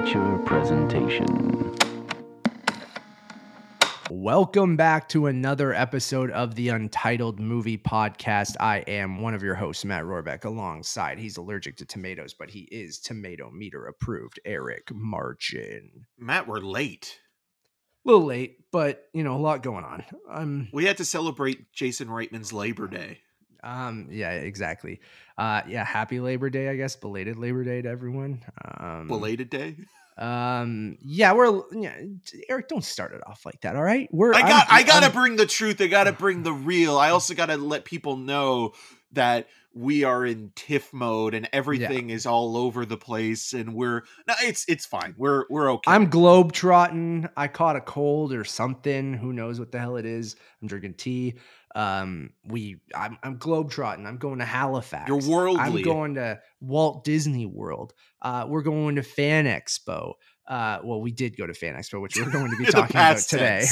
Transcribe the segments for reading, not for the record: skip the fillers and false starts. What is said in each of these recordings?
feature presentation. Welcome back to another episode of the Untitled Movie Podcast. I am one of your hosts, Matt Rohrbeck, alongside, he's allergic to tomatoes, but he is tomato meter approved, Eric Marchin. Matt, we're late. A little late, but, a lot going on. We had to celebrate Jason Reitman's Labor Day. Yeah, exactly. Happy Labor Day, I guess. Belated Labor Day to everyone. Belated Day? Eric, don't start it off like that, all right? I gotta bring the truth. I gotta bring the real. I also gotta let people know that we are in TIFF mode and everything is all over the place, and it's fine. We're okay. I'm globetrotting. I caught a cold or something. Who knows what the hell it is? I'm drinking tea. I'm globetrotting. I'm going to Halifax. You're worldly. I'm going to Walt Disney World. We're going to Fan Expo. Well, we did go to Fan Expo, which we're going to be talking about today.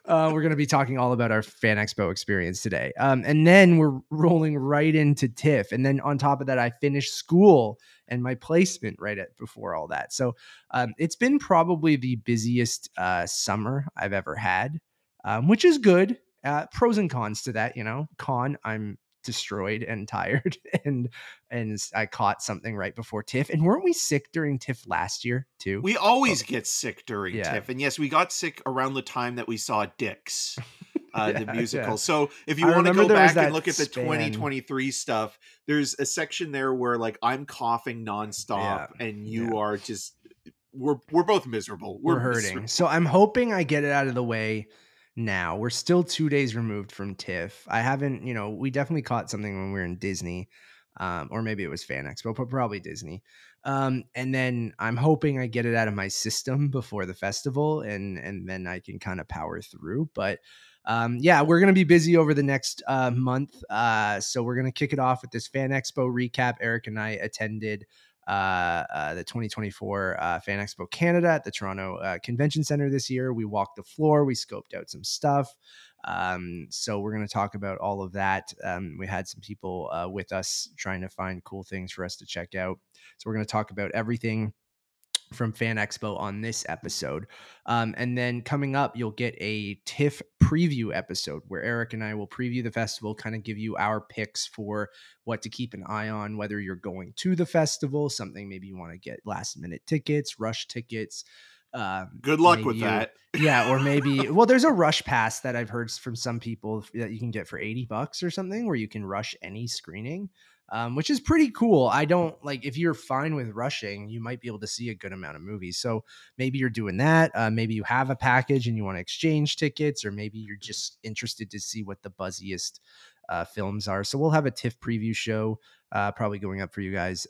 We're going to be talking all about our Fan Expo experience today. And then we're rolling right into TIFF. And then on top of that, I finished school and my placement before all that. So it's been probably the busiest summer I've ever had, which is good. Pros and cons to that, Con, I'm destroyed and tired, and I caught something right before TIFF. And weren't we sick during TIFF last year too? We always get sick during TIFF, and yes, we got sick around the time that we saw Dix, the musical. Yeah. So if you want to go back and look at the 2023 stuff, there's a section there where I'm coughing nonstop, and you are just we're both miserable. We're hurting. Miserable. So I'm hoping I get it out of the way. Now we're still 2 days removed from TIFF. I haven't, we definitely caught something when we were in Disney, or maybe it was Fan Expo, but probably Disney. And then I'm hoping I get it out of my system before the festival, and then I can kind of power through. But we're going to be busy over the next month. So we're going to kick it off with this Fan Expo recap. Eric and I attended the 2024 Fan Expo Canada at the Toronto Convention Center this year. We walked the floor, we scoped out some stuff. So we're going to talk about all of that. We had some people with us trying to find cool things for us to check out. So we're going to talk about everything from Fan Expo on this episode. And then coming up, you'll get a TIFF preview episode where Eric and I will preview the festival, kind of give you our picks for what to keep an eye on, whether you're going to the festival, something maybe you want to get last minute tickets, rush tickets. Good luck with that. Yeah. Or maybe, there's a rush pass that I've heard from some people that you can get for $80 or something, where you can rush any screening. Which is pretty cool. I don't if you're fine with rushing, you might be able to see a good amount of movies. So maybe you're doing that. Maybe you have a package and you want to exchange tickets, or maybe you're just interested to see what the buzziest films are. So we'll have a TIFF preview show probably going up for you guys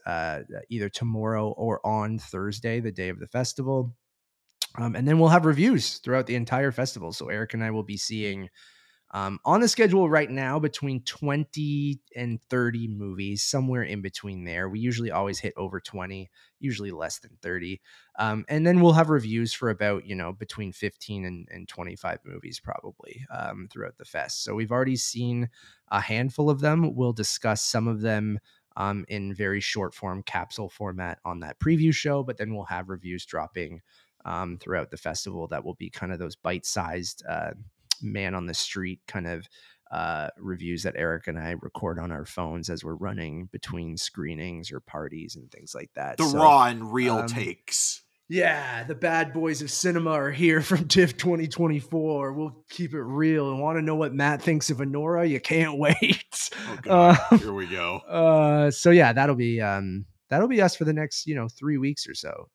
either tomorrow or on Thursday, the day of the festival. And then we'll have reviews throughout the entire festival. So Eric and I will be seeing on the schedule right now between 20 and 30 movies, somewhere in between there. We usually always hit over 20, usually less than 30. And then we'll have reviews for about, between 15 and 25 movies probably throughout the fest. So we've already seen a handful of them. We'll discuss some of them in very short form capsule format on that preview show, but then we'll have reviews dropping throughout the festival that will be kind of those bite-sized man on the street kind of reviews that Eric and I record on our phones as we're running between screenings or parties and things like that. The raw and real takes. Yeah, the bad boys of cinema are here from TIFF 2024. We'll keep it real. And want to know what Matt thinks of Honora? You can't wait. Oh God, here we go. So yeah, that'll be us for the next 3 weeks or so.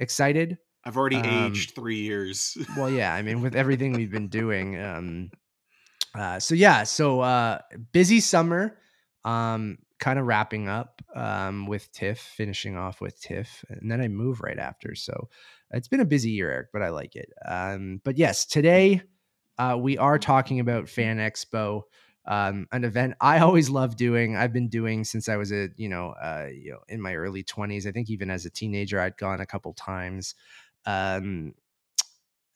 Excited. I've already aged 3 years. Well, yeah, I mean, with everything we've been doing. So busy summer, kind of wrapping up with TIFF, finishing off with TIFF, and then I move right after. So it's been a busy year, Eric, but I like it. But yes, today we are talking about Fan Expo, an event I always love doing. I've been doing since I was in my early 20s. I think even as a teenager, I'd gone a couple times.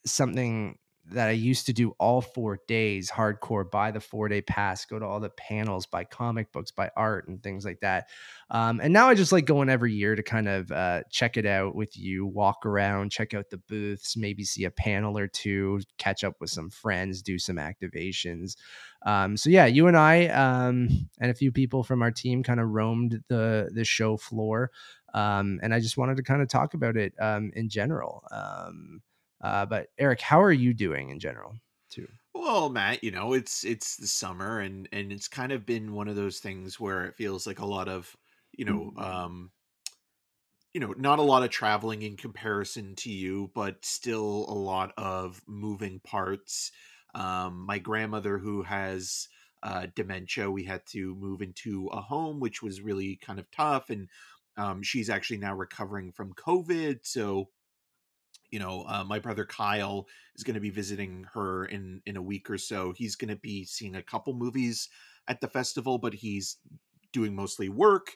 Something that I used to do all 4 days hardcore, buy the 4-day pass, go to all the panels, buy comic books, buy art and things like that. And now I just like going every year to kind of check it out with you, walk around, check out the booths, maybe see a panel or two, catch up with some friends, do some activations. So yeah, you and I and a few people from our team kind of roamed the show floor. And I just wanted to kind of talk about it in general. But Eric, how are you doing in general too? Well, Matt, it's the summer, and it's kind of been one of those things where it feels like a lot of, you know, not a lot of traveling in comparison to you, but still a lot of moving parts. My grandmother, who has dementia, we had to move into a home, which was really kind of tough, and she's actually now recovering from COVID. So my brother Kyle is going to be visiting her in a week or so. He's going to be seeing a couple movies at the festival, but he's doing mostly work.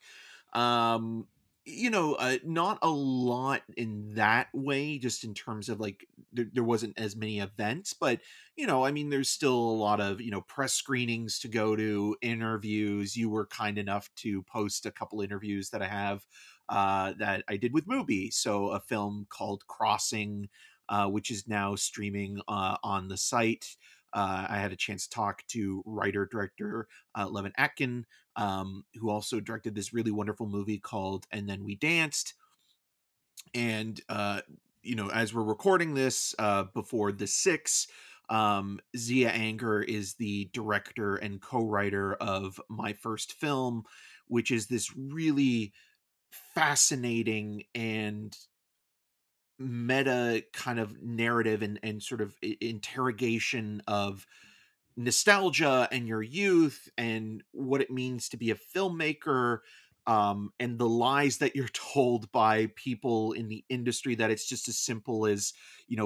um Not a lot in that way, just in terms of like there wasn't as many events, but I mean, there's still a lot of press screenings to go to, interviews. You were kind enough to post a couple interviews that I have that I did with Mubi. So a film called Crossing, which is now streaming on the site. I had a chance to talk to writer director Levin Atkin, who also directed this really wonderful movie called And Then We Danced. And as we're recording this before the 6, Zia Anger is the director and co-writer of my first film, which is this really fascinating and meta kind of narrative and sort of interrogation of nostalgia and your youth and what it means to be a filmmaker, and the lies that you're told by people in the industry that it's just as simple as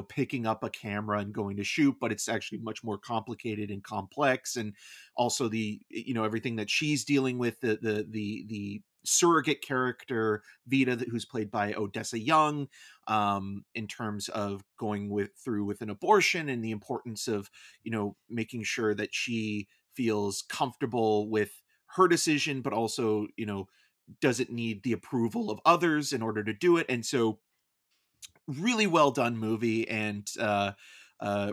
picking up a camera and going to shoot, but it's actually much more complicated and complex. And also the everything that she's dealing with, the surrogate character Vita, who's played by Odessa Young, in terms of going through with an abortion, and the importance of making sure that she feels comfortable with her decision, but also doesn't need the approval of others in order to do it. And so really well done movie, and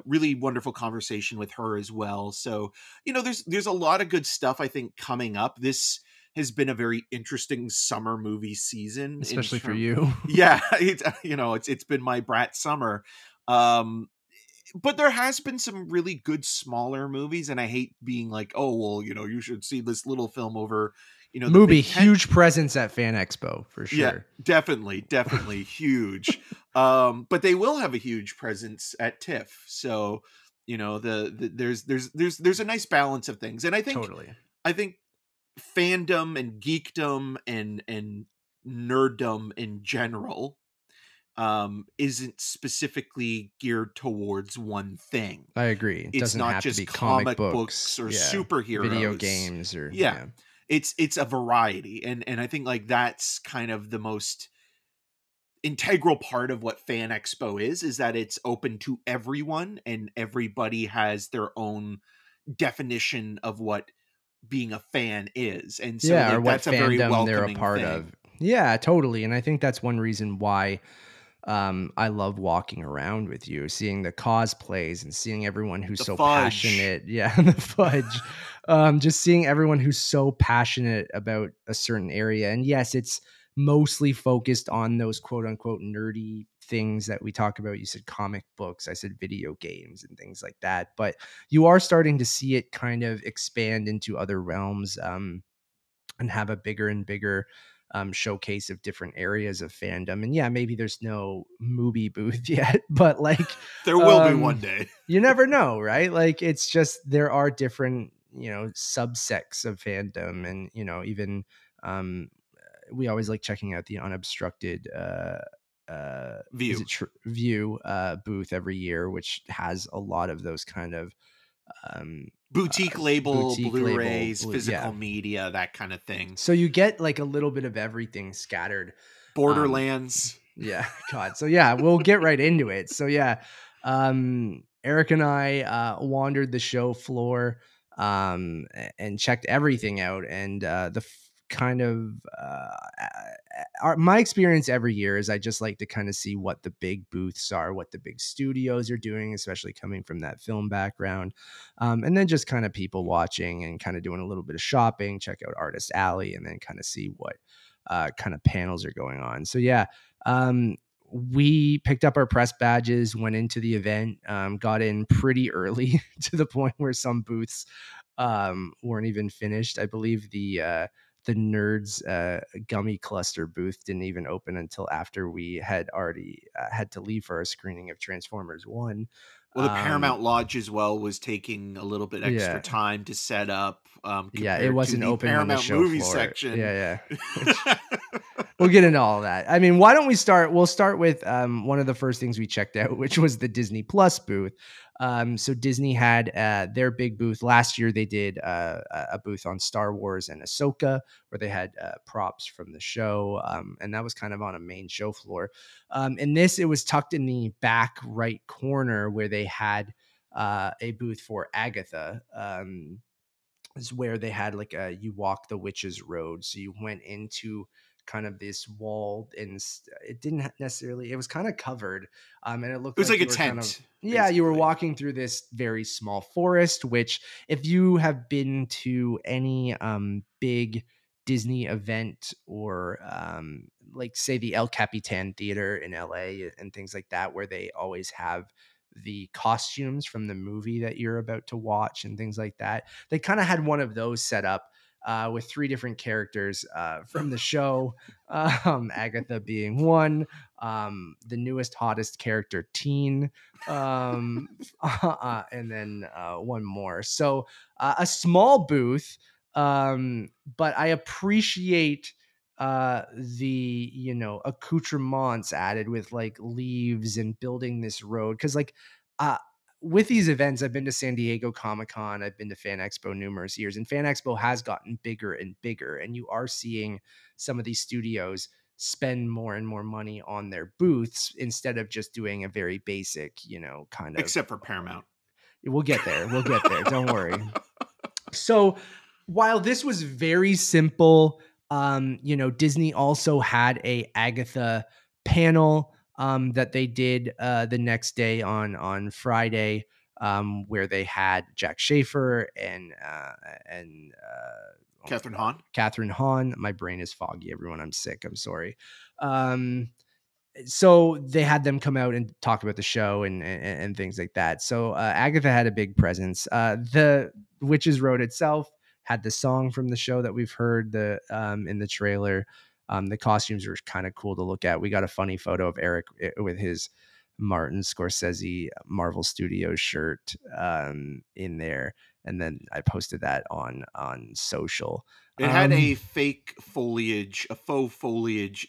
really wonderful conversation with her as well. So there's a lot of good stuff, I think, coming up. This has been a very interesting summer movie season, especially for you. Yeah, it's been my brat summer. But there has been some really good smaller movies, and I hate being like, oh well, you should see this little film over Mubi, huge presence at Fan Expo for sure. Yeah, definitely huge. But they will have a huge presence at TIFF. So there's a nice balance of things, and I think fandom and geekdom and nerddom in general isn't specifically geared towards one thing. I agree. It's not have just to be comic books or superheroes, video games, or it's a variety. And I think like that's kind of the most integral part of what Fan Expo is that it's open to everyone, and everybody has their own definition of what being a fan is. And so or that's what a very welcoming they're a part of. Yeah, totally. And I think that's one reason why I love walking around with you, seeing the cosplays and seeing everyone who's so passionate. Yeah, the fudge. Just seeing everyone who's so passionate about a certain area. And yes, it's mostly focused on those quote unquote nerdy things that we talk about. You said comic books, I said video games and things like that. But you are starting to see it kind of expand into other realms, and have a bigger and bigger showcase of different areas of fandom. And yeah, maybe there's no Mubi booth yet, but like there will be one day. You never know, right? Like it's just there are different subsects of fandom, and even we always like checking out the unobstructed view booth every year, which has a lot of those kind of boutique label, Blu-rays, physical media, that kind of thing. So you get like a little bit of everything scattered. Borderlands. God. So yeah, we'll get right into it. So yeah, Eric and I wandered the show floor and checked everything out. And my experience every year is I just like to kind of see what the big booths are, what the big studios are doing, especially coming from that film background. And then just kind of people watching and kind of doing a little bit of shopping, check out Artist Alley, and then kind of see what kind of panels are going on. So yeah, we picked up our press badges, went into the event, got in pretty early to the point where some booths weren't even finished. I believe the nerds gummy cluster booth didn't even open until after we had already had to leave for our screening of Transformers 1. Well, the Paramount Lodge as well was taking a little bit extra time to set up. It wasn't to the open Paramount on the show movie floor. section. Yeah. We'll get into all of that. I mean, why don't we start? We'll start with one of the first things we checked out, which was the Disney Plus booth. So Disney had their big booth last year. They did a booth on Star Wars and Ahsoka, where they had props from the show, and that was kind of on a main show floor. And it was tucked in the back right corner where they had a booth for Agatha. Is where they had like you walk the witch's road, so you went into kind of this wall, and it didn't necessarily, it was kind of covered, and it looked like a tent kind of, you were walking through this very small forest, which if you have been to any big Disney event or like say the El Capitan Theater in LA and things like that, where they always have the costumes from the movie that you're about to watch and things like that. They kind of had one of those set up with 3 different characters from the show. Agatha being one, the newest, hottest character, Teen, and then one more. So a small booth, but I appreciate the accoutrements added with like leaves and building this road, because like with these events, I've been to San Diego Comic-Con, I've been to Fan Expo numerous years, and Fan Expo has gotten bigger and bigger, and you are seeing some of these studios spend more and more money on their booths instead of just doing a very basic, kind of, except for Paramount. We'll get there. Don't worry. So while this was very simple, Disney also had a Agatha panel that they did the next day on Friday, where they had Jack Schaefer and Catherine Hahn. My brain is foggy, everyone. I'm sick. I'm sorry. So they had them come out and talk about the show and things like that. So Agatha had a big presence. The Witches Road itself had the song from the show that we've heard in the trailer. The costumes were kind of cool to look at. We got a funny photo of Eric with his Martin Scorsese Marvel Studios shirt in there, and then I posted that on social. It had a faux foliage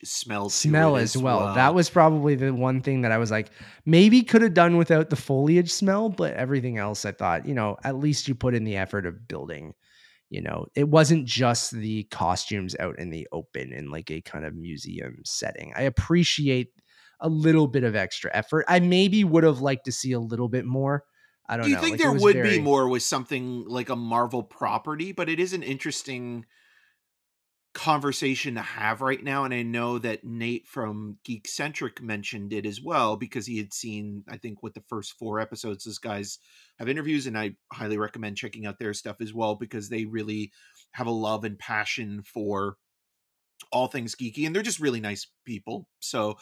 smell as well. That was probably the one thing that I was like, maybe could have done without the foliage smell, but everything else I thought, at least you put in the effort of building. It wasn't just the costumes out in the open in like a kind of museum setting. I appreciate a little bit of extra effort. I maybe would have liked to see a little bit more. I don't know. Do you think there would be more with something like a Marvel property? But it is an interesting conversation to have right now, and I know that Nate from Geekcentric mentioned it as well, because he had seen, I think, what the first 4 episodes those guys have interviews, and I highly recommend checking out their stuff as well, because they really have a love and passion for all things geeky, and they're just really nice people. So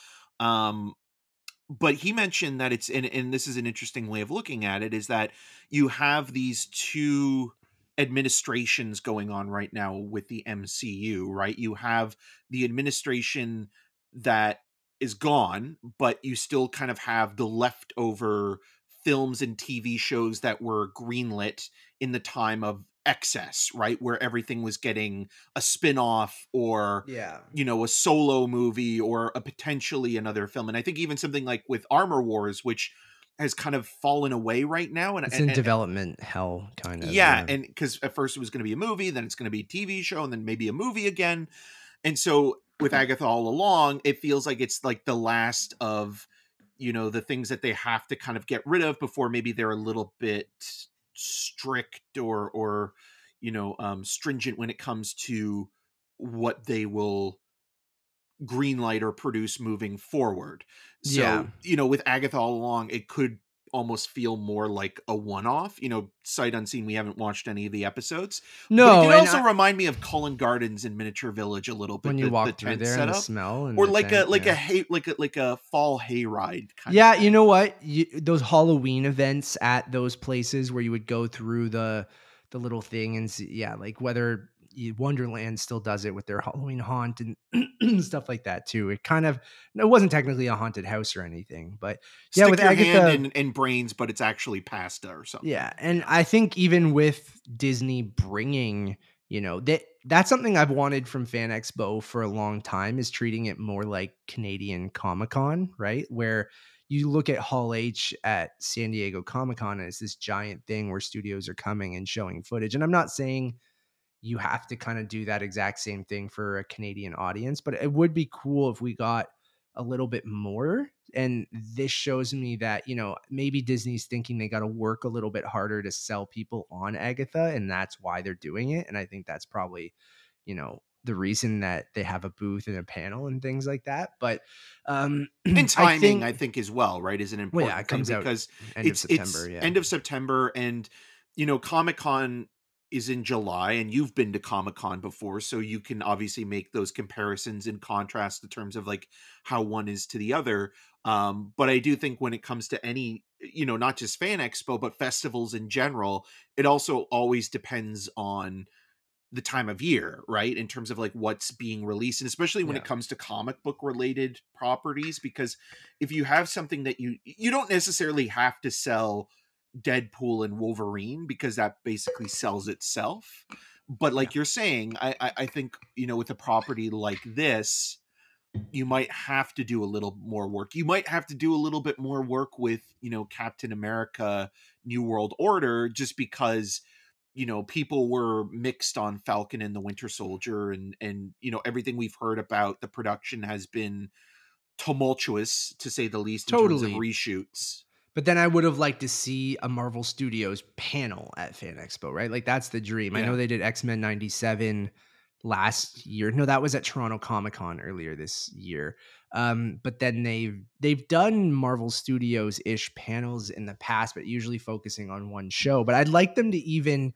but he mentioned that it's, and this is an interesting way of looking at it, is that you have these 2 administrations going on right now with the MCU, right? You have the administration that is gone, but you still kind of have the leftover films and TV shows that were greenlit in the time of excess, right? Where everything was getting a spin-off or, a solo movie or a potentially another film. And I think even something like with Armor Wars, which has kind of fallen away right now. And it's in development hell, kind of. Yeah. And because at first it was going to be a movie, then it's going to be a TV show, and then maybe a movie again. And so with Agatha all along, it feels like it's like the last of, the things that they have to kind of get rid of before maybe they're a little bit strict or stringent when it comes to what they will greenlight or produce moving forward. Yeah. So, with Agatha all along, it could almost feel more like a one-off. Sight unseen, we haven't watched any of the episodes. No, but it did also remind me of Cullen Gardens in Miniature Village a little bit. When you walk the through tent there setup, and the smell, and or the like tent, a fall hayride kind yeah, of thing. you know what? Those Halloween events at those places where you would go through the little thing and see, yeah, like whether Wonderland still does it with their Halloween haunt and stuff like that too. It wasn't technically a haunted house or anything, but yeah, Stick with your Agatha, hand in brains, but it's actually pasta or something. yeah, and I think even with Disney bringing, that's something I've wanted from Fan Expo for a long time, is treating it more like Canadian Comic-Con, right? Where you look at Hall H at San Diego Comic-Con and it's this giant thing where studios are coming and showing footage. And I'm not saying you have to kind of do that exact same thing for a Canadian audience, but it would be cool if we got a little bit more. And this shows me that, maybe Disney's thinking they got to work a little bit harder to sell people on Agatha, and that's why they're doing it. And I think that's probably, the reason that they have a booth and a panel and things like that. But and timing, I think as well, right, is an important thing, because it's end of September, and Comic-Con is in July, and you've been to Comic-Con before, so you can obviously make those comparisons and contrast in terms of like how one is to the other. But I do think when it comes to any, not just Fan Expo, but festivals in general, it also always depends on the time of year, right? In terms of like what's being released, and especially when it comes to comic book related properties, because if you have something that you don't necessarily have to sell Deadpool and Wolverine, because that basically sells itself. But like you're saying, I think, with a property like this, you might have to do a little more work. You might have to do a little bit more work with, Captain America, New World Order, just because, people were mixed on Falcon and the Winter Soldier, and everything we've heard about the production has been tumultuous, to say the least, in terms of reshoots. But then I would have liked to see a Marvel Studios panel at Fan Expo, right? Like that's the dream. Yeah. I know they did X-Men 97 last year. No, that was at Toronto Comic-Con earlier this year. But then they've done Marvel Studios-ish panels in the past, but usually focusing on one show. But I'd like them to even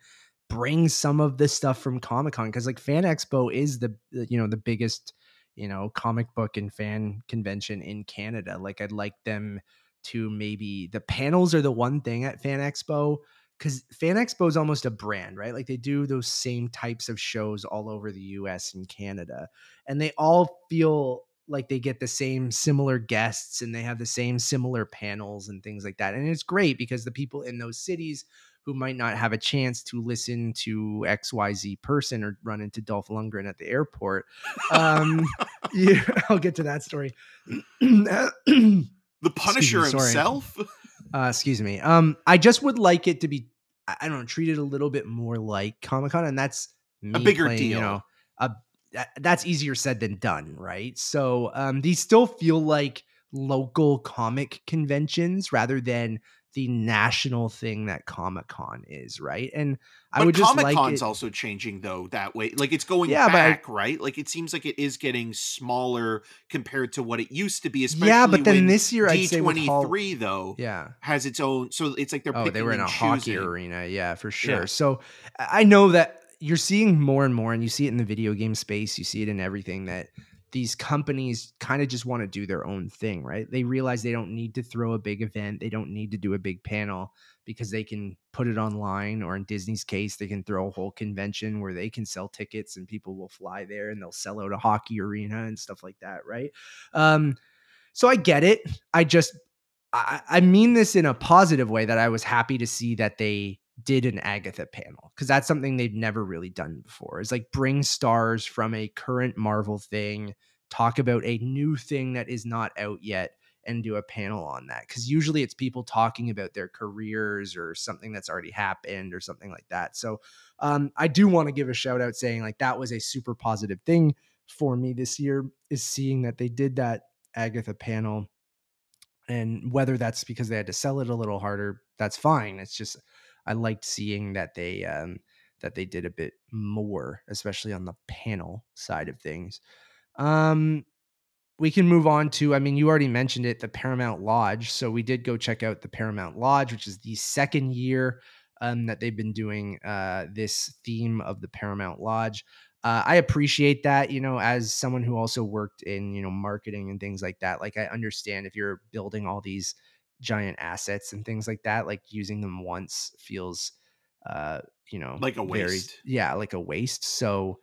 bring some of this stuff from Comic-Con, because like Fan Expo is the biggest, comic book and fan convention in Canada. Like I'd like them to, maybe the panels are the one thing at Fan Expo, because Fan Expo is almost a brand, right? Like they do those same types of shows all over the US and Canada, and they all feel like they get the same similar guests and they have the same similar panels and things like that. And it's great because the people in those cities who might not have a chance to listen to XYZ person or run into Dolph Lundgren at the airport. Yeah, I'll get to that story. The Punisher himself. Excuse me. I just would like it to be, I don't know, treated a little bit more like Comic-Con, and that's me, a bigger deal. That's easier said than done, right? So these still feel like local comic conventions rather than the national thing that Comic-Con is, right? And I would just like it. Comic-Con's also changing though that way. Like it's going back, right? Like it seems like it is getting smaller compared to what it used to be. Especially but then when this year D23 though, has its own. So it's like they're picking they were in a hockey arena, yeah, for sure. Yeah. So I know that you're seeing more and more, and you see it in the video game space, you see it in everything, that these companies kind of just want to do their own thing, right? They realize they don't need to throw a big event. They don't need to do a big panel because they can put it online, or in Disney's case, they can throw a whole convention where they can sell tickets and people will fly there and they'll sell out a hockey arena and stuff like that, right? So I get it. I mean this in a positive way, that I was happy to see that they did an Agatha panel, because that's something they've never really done before. Is like bring stars from a current Marvel thing, talk about a new thing that is not out yet, and do a panel on that. Because usually it's people talking about their careers or something that's already happened or something like that. So I do want to give a shout out saying like that was a super positive thing for me this year, is seeing that they did that Agatha panel. And whether that's because they had to sell it a little harder, that's fine. It's just I liked seeing that they did a bit more, especially on the panel side of things. Um, we can move on to, I mean, you already mentioned it, the Paramount Lodge. So we did go check out the Paramount Lodge, which is the second year that they've been doing this theme of the Paramount Lodge. I appreciate that, as someone who also worked in, marketing and things like that. Like, I understand if you're building all these giant assets and things like that, like using them once feels, uh, like a very, waste. yeah, like a waste. So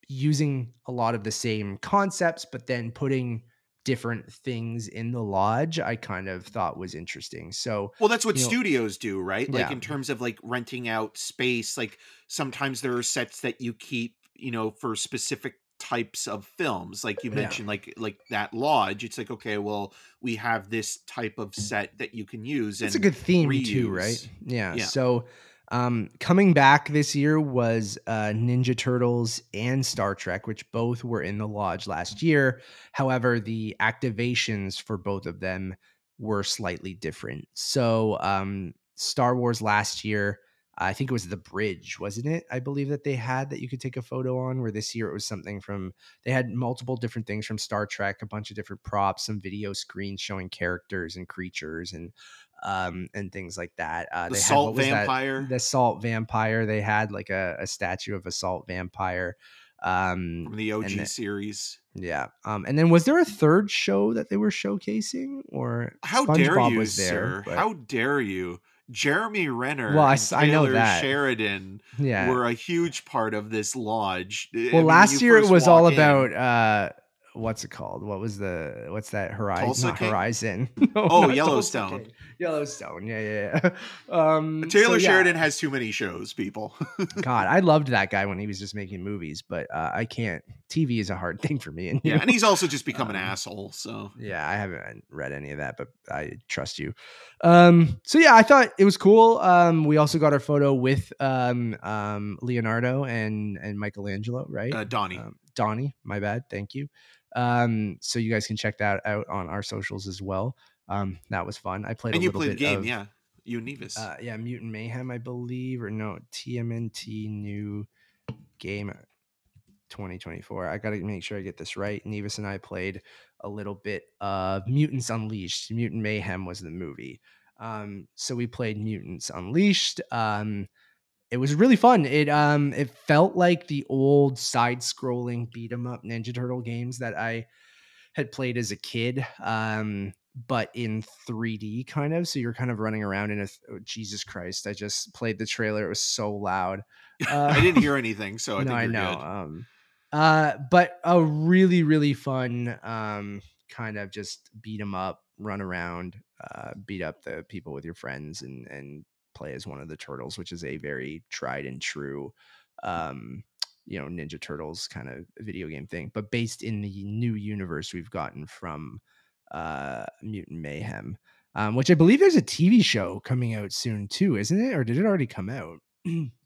using a lot of the same concepts, but then putting different things in the lodge, I kind of thought was interesting. So, well, that's what studios do, right? Like yeah. in terms of like renting out space, like sometimes there are sets that you keep, for specific types of films. Like you mentioned, like that lodge, it's like, okay, well, we have this type of set that you can use. It's a And good theme reuse. too, right? Yeah. Yeah. So coming back this year was Ninja Turtles and Star Trek, which both were in the lodge last year. However, the activations for both of them were slightly different. So Star Wars last year, I think it was the bridge, wasn't it? I believe that they had that you could take a photo on, where this year it was something from, they had multiple different things from Star Trek, a bunch of different props, some video screens showing characters and creatures and things like that. The They had, Salt what was Vampire. that? The Salt Vampire. They had like a statue of a Salt Vampire From the OG series. Yeah. And then was there a third show that they were showcasing, or how SpongeBob dare you, was there? sir? But... How dare you? Jeremy Renner Well, and I know Taylor that. Sheridan were a huge part of this lodge. Well, last year it was all about what's it called? What's that Horizon? Tulsa not King? Horizon. No, Yellowstone. Yellowstone. Yeah. Taylor Sheridan has too many shows, people. God, I loved that guy when he was just making movies, but I can't. TV is a hard thing for me. And he's also just become an asshole. So yeah, I haven't read any of that, but I trust you. So yeah, I thought it was cool. We also got our photo with Leonardo and Michelangelo, right? Donnie. Donnie, my bad. Thank you. So you guys can check that out on our socials as well. That was fun. I played and a you little played bit the game, of, yeah. You and Nevis. Yeah, Mutant Mayhem, I believe, or no, TMNT new game 2024. I got to make sure I get this right. Nevis and I played a little bit of Mutants Unleashed. Mutant Mayhem was the movie. So we played Mutants Unleashed. It was really fun. It felt like the old side-scrolling beat 'em up Ninja Turtle games that I had played as a kid, but in 3D kind of. So you're kind of running around in Jesus Christ. I just played the trailer. It was so loud. I didn't hear anything, so I think you're good. But a really, really fun kind of just beat 'em up, run around, beat up the people with your friends and play as one of the turtles, which is a very tried and true Ninja Turtles kind of video game thing, but based in the new universe we've gotten from Mutant Mayhem, which I believe there's a TV show coming out soon too, isn't it? Or did it already come out?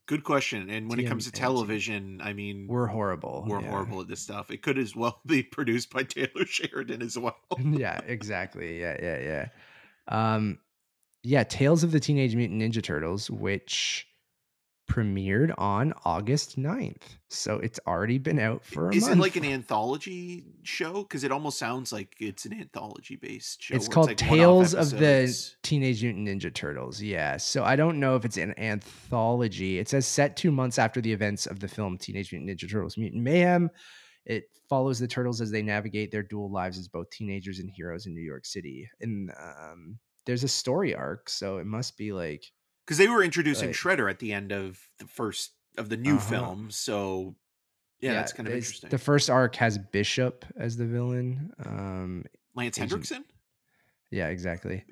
Good question. And when it comes to television, I mean, we're horrible. We're horrible at this stuff. It could as well be produced by Taylor Sheridan as well. Yeah, exactly. Yeah. Tales of the Teenage Mutant Ninja Turtles, which premiered on August 9th. So it's already been out for a month. Is it like an anthology show? Because it almost sounds like it's an anthology-based show. It's called Tales of the Teenage Mutant Ninja Turtles. Yeah. So I don't know if it's an anthology. It says set 2 months after the events of the film Teenage Mutant Ninja Turtles Mutant Mayhem. It follows the turtles as they navigate their dual lives as both teenagers and heroes in New York City. And there's a story arc, so it must be like, because they were introducing Shredder at the end of the first of the new film. So yeah, that's kind of interesting. The first arc has Bishop as the villain. Lance Hendrickson? Yeah, exactly.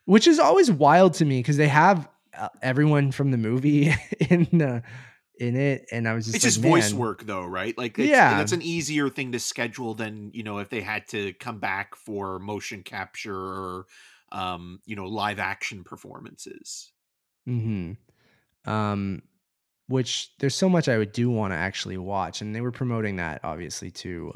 Which is always wild to me because they have everyone from the movie in it, and I was just, it's just voice work though, right? Like, that's an easier thing to schedule than if they had to come back for motion capture or live action performances. Which there's so much I would do want to actually watch, and they were promoting that obviously too.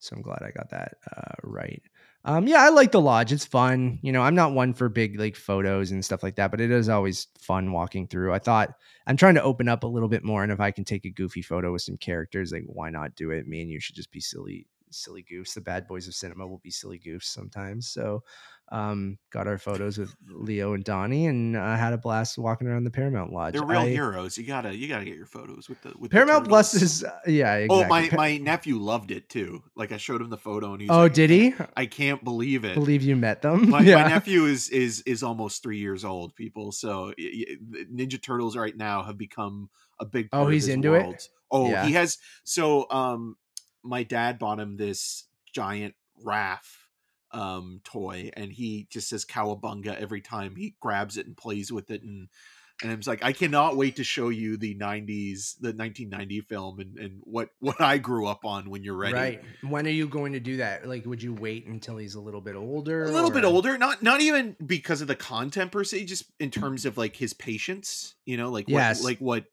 So I'm glad I got that right. Yeah, I like the lodge. It's fun. You know, I'm not one for big like photos and stuff like that, but it is always fun walking through. I thought I'm trying to open up a little bit more, and if I can take a goofy photo with some characters, like why not do it? Me and you should just be silly goofs. The bad boys of cinema will be silly goofs sometimes. So got our photos with Leo and Donnie, and had a blast walking around the Paramount Lodge. They're real heroes. You gotta get your photos with the Paramount the Plus is yeah, exactly. Oh, my nephew loved it too. Like I showed him the photo and he's like, did he? I can't believe it. Believe you met them. My nephew is almost 3 years old, people. So Ninja Turtles right now have become a big part of his into world. It? Oh, yeah. He has. So my dad bought him this giant Raph toy, and he just says cowabunga every time he grabs it and plays with it, and I was like, I cannot wait to show you the 1990 film and what I grew up on when you're ready. Right. When are you going to do that? Like, would you wait until he's a little bit older? A little bit older, not even because of the content per se, just in terms of like his patience, you know, like what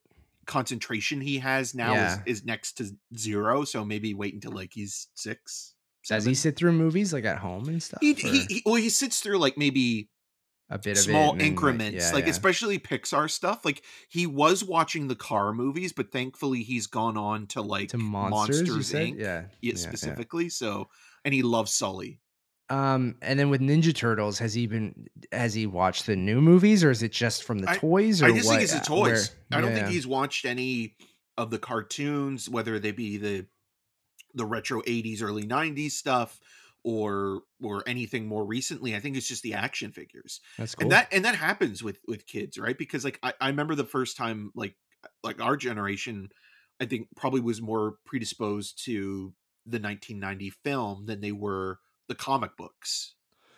concentration he has now is next to 0. So maybe wait until like he's 6. 7. Does he sit through movies like at home and stuff? He sits through like maybe a bit of small increments, especially Pixar stuff. Like he was watching the Car movies, but thankfully he's gone on to like Monsters Inc. Specifically. So, and he loves Sully. And then with Ninja Turtles, has he watched the new movies, or is it just from the toys? Or I just think it's the toys. I don't think he's watched any of the cartoons, whether they be the retro 80s, early 90s stuff, or anything more recently. I think it's just the action figures. That's cool. And that happens with kids, right? Because like I remember the first time like our generation, I think probably was more predisposed to the 1990 film than they were the comic books.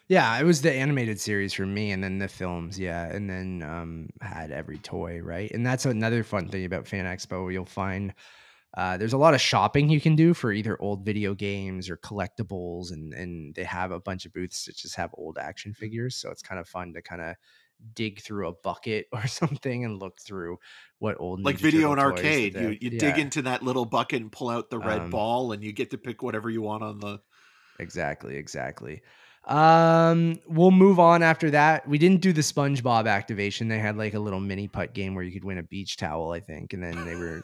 Yeah, it was the animated series for me, and then the films, and then had every toy, right? And that's another fun thing about Fan Expo. You'll find there's a lot of shopping you can do for either old video games or collectibles, and they have a bunch of booths that just have old action figures. So it's kind of fun to kind of dig through a bucket or something and look through what old like video and arcade. You dig into that little bucket and pull out the red ball, and you get to pick whatever you want on the. Exactly. We'll move on after that. We didn't do the SpongeBob activation. They had like a little mini putt game where you could win a beach towel, I think, and then they were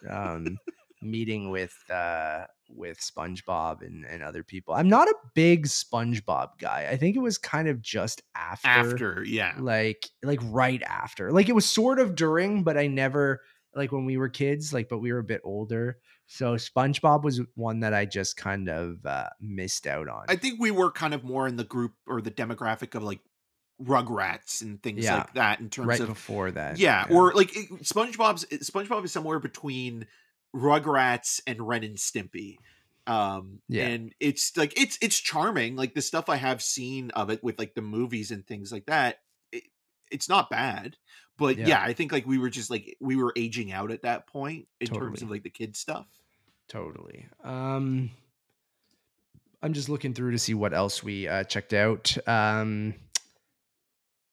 meeting with SpongeBob and other people. I'm not a big SpongeBob guy. I think it was kind of just after like right after. Like it was sort of during, but I never like when we were kids, like, but we were a bit older. So SpongeBob was one that I just kind of missed out on. I think we were kind of more in the group or the demographic of like Rugrats and things like that in terms of before that. Yeah. Or like SpongeBob is somewhere between Rugrats and Ren and Stimpy. And it's like it's charming. Like the stuff I have seen of it with like the movies and things like that, it's not bad. But I think like we were aging out at that point in terms of like the kids stuff. Totally. I'm just looking through to see what else we checked out. I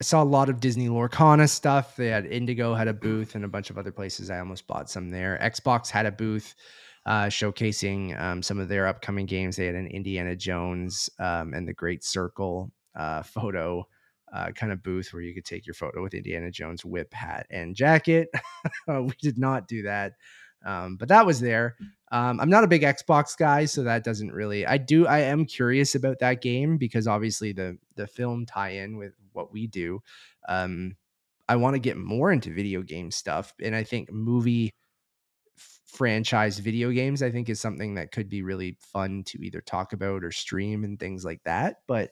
saw a lot of Disney Lorcana stuff. They had Indigo had a booth and a bunch of other places. I almost bought some there. Xbox had a booth showcasing some of their upcoming games. They had an Indiana Jones and the Great Circle photo kind of booth where you could take your photo with Indiana Jones whip, hat, and jacket. We did not do that. But that was there. I'm not a big Xbox guy, so that doesn't really, I am curious about that game because obviously the film tie in with what we do. I want to get more into video game stuff. And I think movie franchise video games, I think is something that could be really fun to either talk about or stream and things like that. But,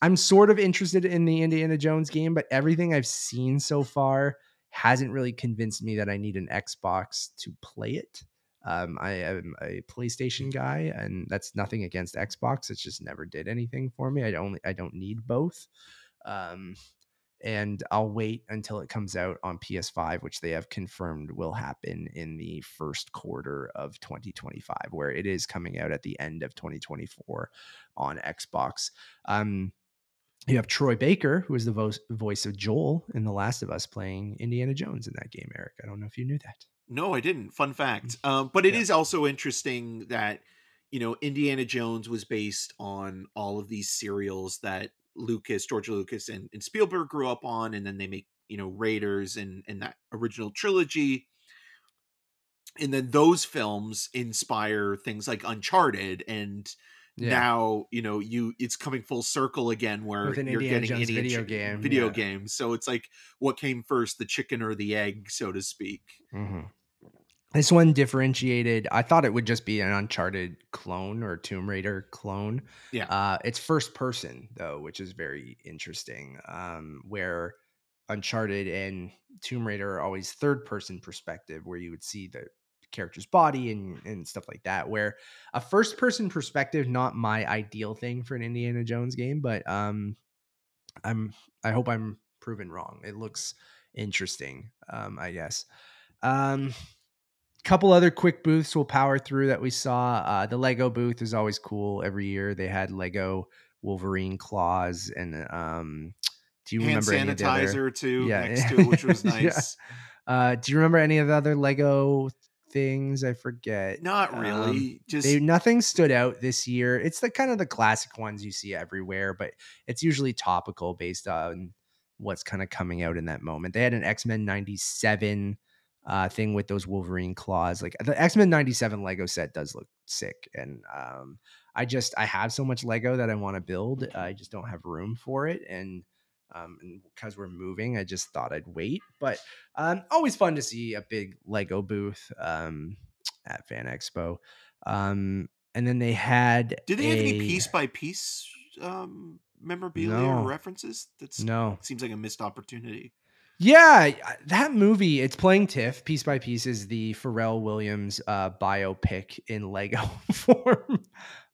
I'm sort of interested in the Indiana Jones game, but everything I've seen so far hasn't really convinced me that I need an Xbox to play it. I am a PlayStation guy, and that's nothing against Xbox. It just never did anything for me. I don't need both. And I'll wait until it comes out on PS5, which they have confirmed will happen in the first quarter of 2025, where it is coming out at the end of 2024 on Xbox. You have Troy Baker, who is the voice of Joel in The Last of Us, playing Indiana Jones in that game, Eric. I don't know if you knew that. No, I didn't. Fun fact. But it is also interesting that, Indiana Jones was based on all of these serials that George Lucas and Spielberg grew up on, and then they make, Raiders and that original trilogy. And then those films inspire things like Uncharted, and now it's coming full circle again where with an you're Indiana getting Jones video games. So it's like, what came first, the chicken or the egg, so to speak? Mm-hmm. This one differentiated. I thought it would just be an Uncharted clone or Tomb Raider clone. Yeah. It's first person though, which is very interesting. Where Uncharted and Tomb Raider are always third person perspective, where you would see the character's body and stuff like that. Where a first person perspective, not my ideal thing for an Indiana Jones game, but I hope I'm proven wrong. It looks interesting, I guess. Couple other quick booths we'll power through that we saw. The Lego booth is always cool. Every year they had Lego Wolverine claws, and do you hand remember any of the other? sanitizer too next to it, which was nice. Do you remember any of the other Lego things? I forget. Not really. Nothing stood out this year. It's the kind of the classic ones you see everywhere, but it's usually topical based on what's kind of coming out in that moment. They had an X-Men 97 thing with those Wolverine claws. Like the X-Men 97 Lego set does look sick. And I have so much Lego that I want to build. I just don't have room for it. And because we're moving, I just thought I'd wait. But always fun to see a big Lego booth at Fan Expo. And then they had Did they have any piece by piece memorabilia or references? Seems like a missed opportunity. Yeah, that movie, it's playing TIFF. Piece by Piece is the Pharrell Williams biopic in Lego form.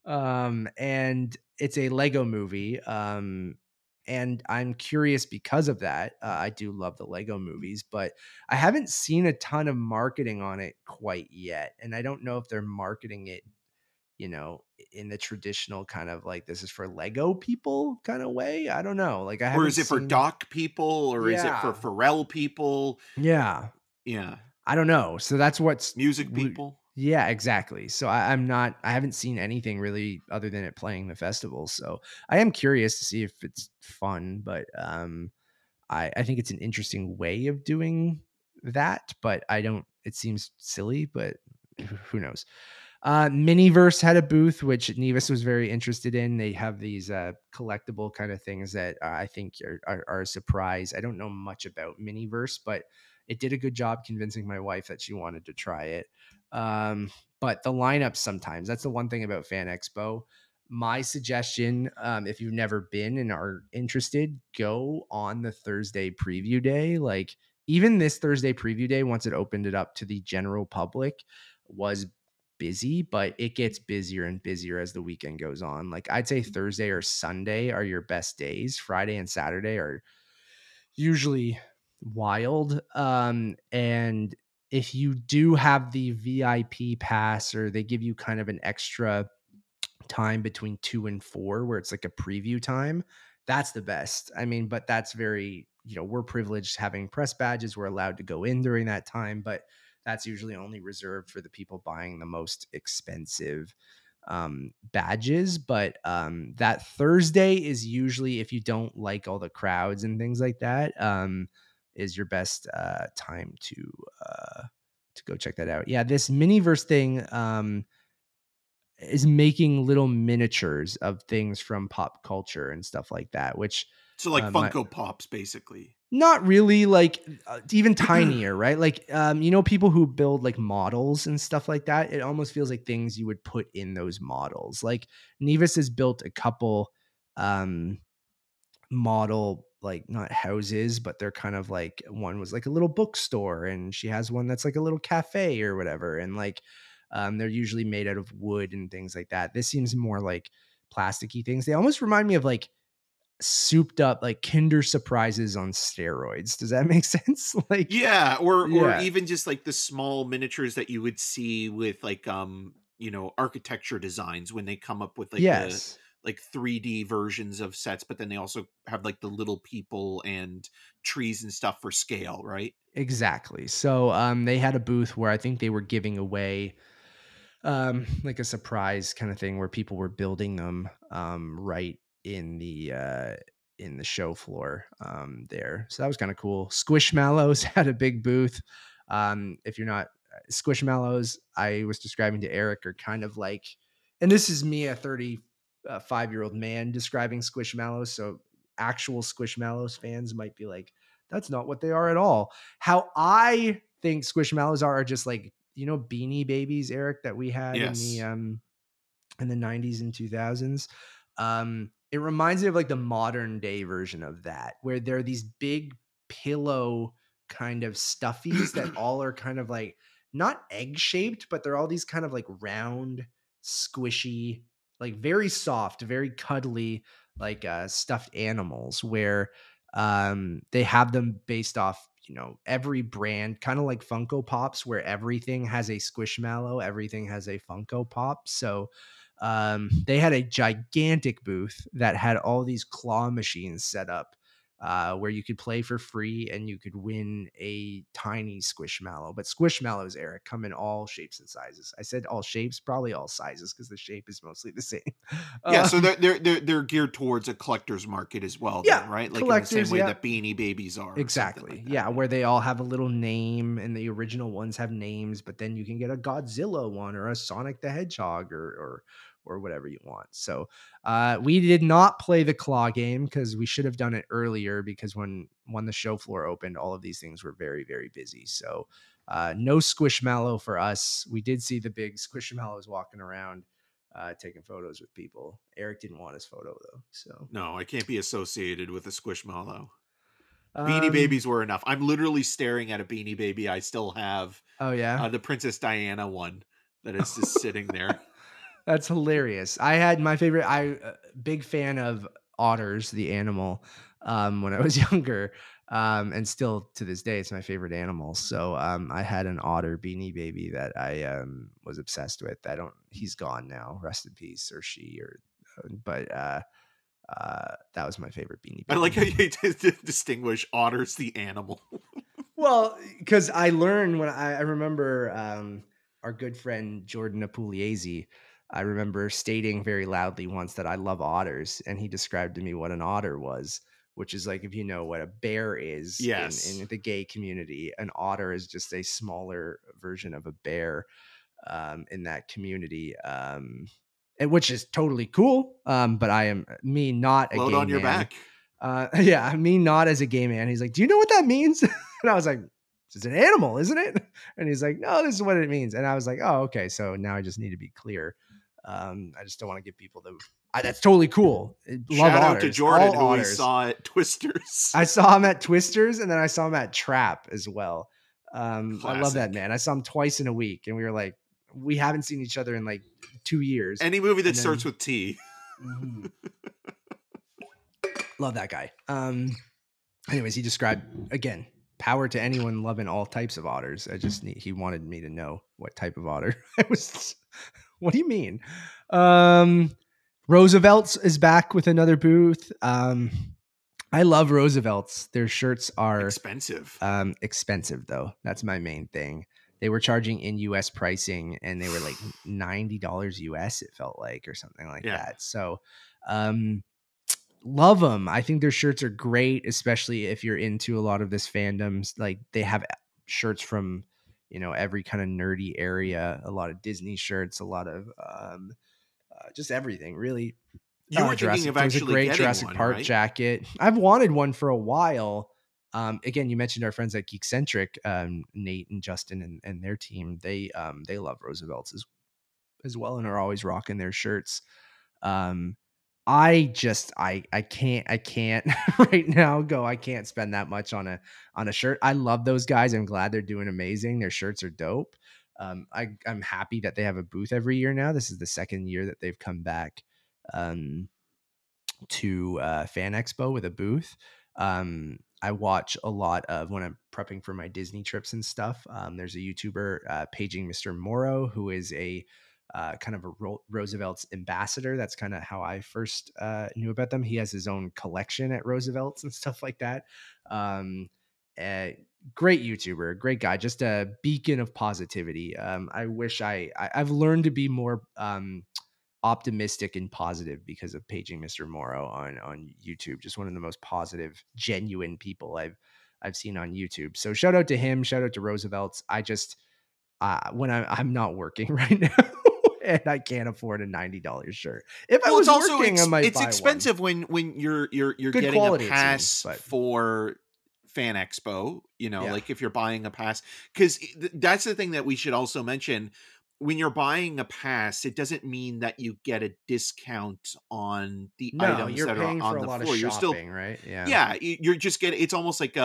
And it's a Lego movie. And I'm curious because of that. I do love the Lego movies, but I haven't seen a ton of marketing on it quite yet. And I don't know if they're marketing it, in the traditional kind of like, this is for Lego people kind of way. I don't know. Like, or is it for Doc people, or is it for Pharrell people? Yeah. I don't know. So that's what's music people. Yeah, exactly. So I haven't seen anything really other than it playing the festival. So I am curious to see if it's fun, but I think it's an interesting way of doing that, but it seems silly, but who knows? Miniverse had a booth, which Nevis was very interested in. They have these collectible kind of things that I think are a surprise. I don't know much about Miniverse, but it did a good job convincing my wife that she wanted to try it. But the lineup sometimes, that's the one thing about Fan Expo. My suggestion, if you've never been and are interested, go on the Thursday preview day. Like, even this Thursday preview day, once it opened it up to the general public, was busy, but it gets busier and busier as the weekend goes on. Like, I'd say Thursday or Sunday are your best days. Friday and Saturday are usually wild. And if you do have the VIP pass, or they give you kind of an extra time between 2 and 4 where it's like a preview time, that's the best. I mean, but that's very, we're privileged having press badges. We're allowed to go in during that time, but that's usually only reserved for the people buying the most expensive badges. But that Thursday is usually, if you don't like all the crowds and things like that, is your best time to go check that out. Yeah, this Miniverse thing is making little miniatures of things from pop culture and stuff like that, which so like Funko Pops, basically. Not really, like even tinier, right? Like, people who build like models and stuff like that, it almost feels like things you would put in those models. Like, Nevis has built a couple model, like, not houses, but they're kind of like, one was like a little bookstore, and she has one that's like a little cafe or whatever. And like, they're usually made out of wood and things like that. This seems more like plasticky things. They almost remind me of like souped up, like Kinder Surprises on steroids. Does that make sense? Like, yeah, or even just like the small miniatures that you would see with like architecture designs when they come up with like the like 3D versions of sets, but then they also have like the little people and trees and stuff for scale, right? Exactly. So they had a booth where I think they were giving away like a surprise kind of thing where people were building them right in the show floor there. So that was kind of cool. Squishmallows had a big booth. If you're not Squishmallows, I was describing to Eric, are kind of like, and this is me, a 35-year-old man, describing Squishmallows. So actual Squishmallows fans might be like, that's not what they are at all. How I think Squishmallows are just like, Beanie Babies, Eric, that we had in the 90s and 2000s. It reminds me of like the modern day version of that, where there are these big pillow kind of stuffies that all are kind of like not egg shaped, but they're all these kind of like round, squishy, like very soft, very cuddly, like stuffed animals, where they have them based off every brand, kind of like Funko Pops, where everything has a Squishmallow, everything has a Funko Pop. So they had a gigantic booth that had all these claw machines set up where you could play for free and you could win a tiny Squishmallow. But Squishmallows, Eric, come in all shapes and sizes. I said all shapes, probably all sizes, because the shape is mostly the same. Yeah, so they're geared towards a collector's market as well, then, right? Like in the same way that Beanie Babies are. Exactly. Like that, yeah, where they all have a little name, and the original ones have names, but then you can get a Godzilla one or a Sonic the Hedgehog or whatever you want. So we did not play the claw game because we should have done it earlier, because when the show floor opened, all of these things were very, very busy. So no Squishmallow for us. We did see the big Squishmallows walking around taking photos with people. Eric didn't want his photo though. So no, I can't be associated with a Squishmallow. Beanie Babies were enough. I'm literally staring at a Beanie Baby I still have. Oh yeah, the Princess Diana one that is just sitting there. That's hilarious. I had my favorite. Big fan of otters, the animal, when I was younger, and still to this day, it's my favorite animal. So I had an otter Beanie Baby that I was obsessed with. He's gone now. Rest in peace, or she, but that was my favorite Beanie Baby. I like how you distinguish otters the animal. Well, because I learned when I remember our good friend Jordan Apuliese, I remember stating very loudly once that I love otters, and he described to me what an otter was, which is like, if you know what a bear is in the gay community, an otter is just a smaller version of a bear in that community, which is totally cool. But I am not a Load gay on your man. back. Yeah, me not as a gay man. He's like, do you know what that means? And I was like, it's an animal, isn't it? And he's like, no, this is what it means. And I was like, oh, okay. So now I just need to be clear. I just don't want to give people that's totally cool. Shout out to Jordan, who we saw at Twisters. I saw him at Twisters, and then I saw him at Trap as well. I love that man. I saw him twice in a week, and we were like, we haven't seen each other in like 2 years. Any movie that starts with T. Mm-hmm. Love that guy. Anyways, he described, again, power to anyone loving all types of otters. He wanted me to know what type of otter I was. What do you mean? Roosevelt's is back with another booth. I love Roosevelt's. Their shirts are expensive. Expensive though. That's my main thing. They were charging in US pricing, and they were like $90 US, it felt like, or something like that. So, love them. I think their shirts are great, especially if you're into a lot of this fandoms. Like, they have shirts from, every kind of nerdy area, a lot of Disney shirts, a lot of just everything, really. You were thinking of actually a great getting Jurassic one, Park right? jacket. I've wanted one for a while. Again, you mentioned our friends at Geekcentric, Nate and Justin and their team. They love Roosevelt's as well, and are always rocking their shirts. I can't right now go. I can't spend that much on a shirt. I love those guys. I'm glad they're doing amazing. Their shirts are dope. I'm happy that they have a booth every year now. This is the second year that they've come back to Fan Expo with a booth. I watch a lot of, when I'm prepping for my Disney trips and stuff. There's a YouTuber, Paging Mr. Morrow, who is a kind of a Roosevelt's ambassador. That's kind of how I first knew about them. He has his own collection at Roosevelt's and stuff like that. great YouTuber, great guy, just a beacon of positivity. I wish I've learned to be more optimistic and positive because of paging Mr. Morrow on YouTube. Just one of the most positive, genuine people I've seen on YouTube. So shout out to him. Shout out to Roosevelt's. I just when I'm not working right now. And I can't afford a $90 shirt. If I was working, I might it's buy expensive one. when you're Good getting quality, a pass seems, for Fan Expo, Yeah. like if you're buying a pass, because that's the thing that we should also mention. When you're buying a pass, it doesn't mean that you get a discount on the items you're that are paying for on a the lot floor. of You're still, shopping, right? yeah, you're just getting. It's almost like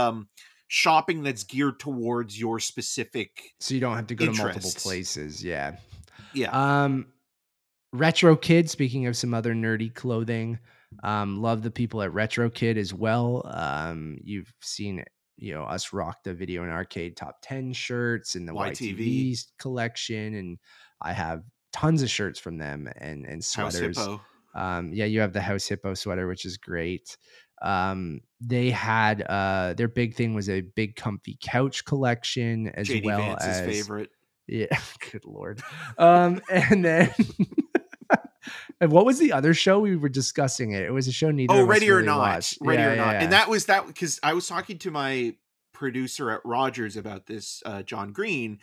shopping that's geared towards your specific. So you don't have to go interests. to multiple places. Yeah. Yeah. Retro Kid, speaking of some other nerdy clothing, love the people at Retro Kid as well. You've seen us rock the Video and Arcade Top 10 shirts in the YTV collection, and I have tons of shirts from them and sweaters. House Hippo. You have the House Hippo sweater, which is great. They had their big thing was a big comfy couch collection as JD well Vance's as favorite. Yeah, good Lord. And then and what was the other show we were discussing? It was a show neither of us Ready or really Not. watched. Ready or Not. And that was that because I was talking to my producer at Rogers about this, John Green,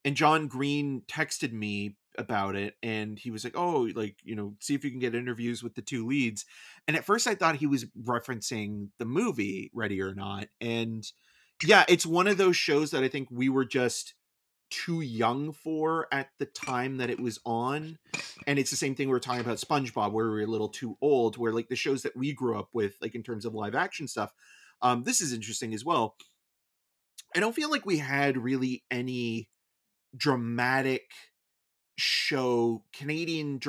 and John Green texted me about it, and he was like, oh, like, see if you can get interviews with the two leads. And at first I thought he was referencing the movie Ready or Not. And yeah, it's one of those shows that I think we were just too young for at the time that it was on. And it's the same thing we were talking about SpongeBob, where we were a little too old, where like the shows that we grew up with, like in terms of live action stuff, this is interesting as well. I don't feel like we had really any dramatic Canadian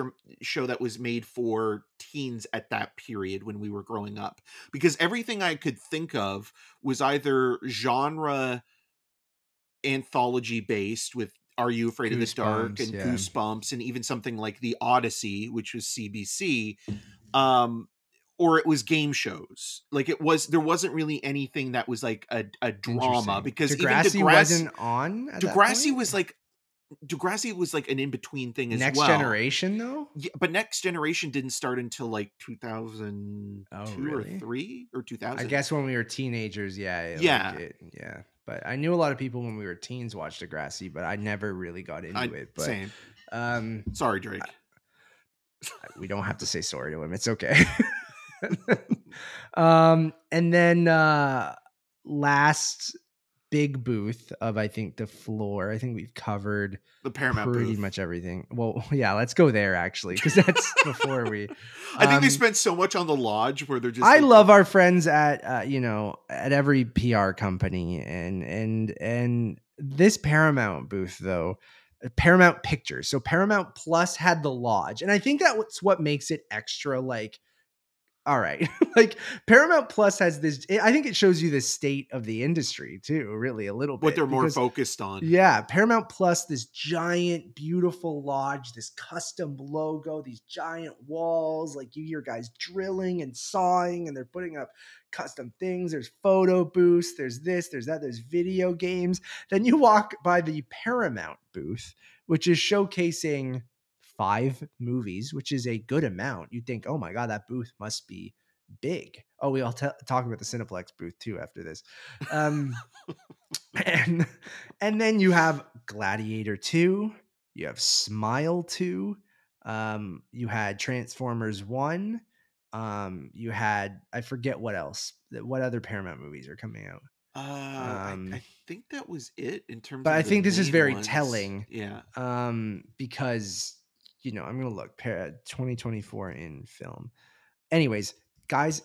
show that was made for teens at that period when we were growing up, because everything I could think of was either genre anthology based with Are You Afraid of the Dark and Goosebumps, and even something like The Odyssey, which was CBC, or it was game shows. Like there wasn't really anything that was like a drama, because Degrassi even wasn't on at Degrassi was like Degrassi was like an in-between thing as Next well. Generation though? Yeah, but Next Generation didn't start until like 2002 or 3 or 2000. I guess when we were teenagers, yeah. Yeah. But I knew a lot of people when we were teens watched Degrassi, but I never really got into it. But, same. Sorry, Drake. We don't have to say sorry to him. It's okay. And then last big booth of, I think, the floor. I think we've covered the Paramount pretty booth. much everything. Well, yeah, let's go there actually, because that's before we. I think they spent so much on the Lodge where they're just. I love our friends at at every PR company, and this Paramount booth though, Paramount Pictures. So Paramount Plus had the Lodge, and I think that's what makes it extra like. All right. Like Paramount Plus has this, I think it shows you the state of the industry too, really a little bit. What they're more focused on. Yeah. Paramount Plus, this giant, beautiful lodge, this custom logo, these giant walls, like you hear guys drilling and sawing, and they're putting up custom things. There's photo booths. There's this, there's that, there's video games. Then you walk by the Paramount booth, which is showcasing 5 movies, which is a good amount. You'd think, oh my God, that booth must be big. Oh, we all talk about the Cineplex booth too after this. And then you have Gladiator 2, you have Smile 2, you had Transformers 1, you had, I forget what else. What other Paramount movies are coming out? I think that was it in terms but of I think this is very ones. telling. Yeah. Because I'm going to look 2024 in film. Anyways, guys,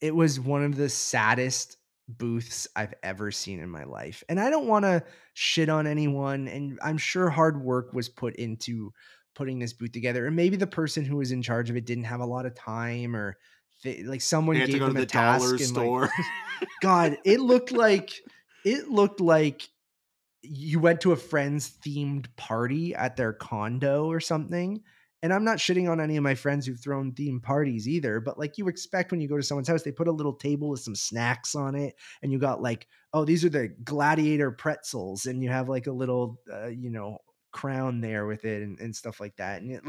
it was one of the saddest booths I've ever seen in my life. And I don't want to shit on anyone. And I'm sure hard work was put into putting this booth together. And maybe the person who was in charge of it didn't have a lot of time, or like someone gave them a task. And store. Like, God, it looked like you went to a friend's themed party at their condo or something, And I'm not shitting on any of my friends who've thrown theme parties either, but like you expect when you go to someone's house, they put a little table with some snacks on it, and you got like, oh, these are the gladiator pretzels, and you have like a little, crown there with it and stuff like that. And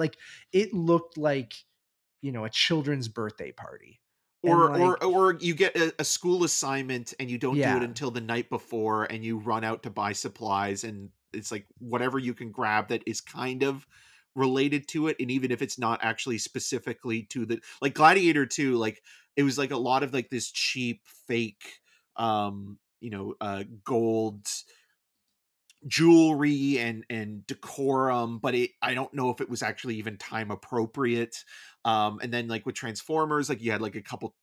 it looked like, a children's birthday party. And or you get a school assignment and you don't do it yeah, until the night before, and you run out to buy supplies, and it's like whatever you can grab that is kind of related to it, and even if it's not actually specifically to the, like Gladiator 2, like it was like a lot of like this cheap fake gold jewelry and decorum, but I don't know if it was actually even time appropriate. And then like with Transformers, like you had like a couple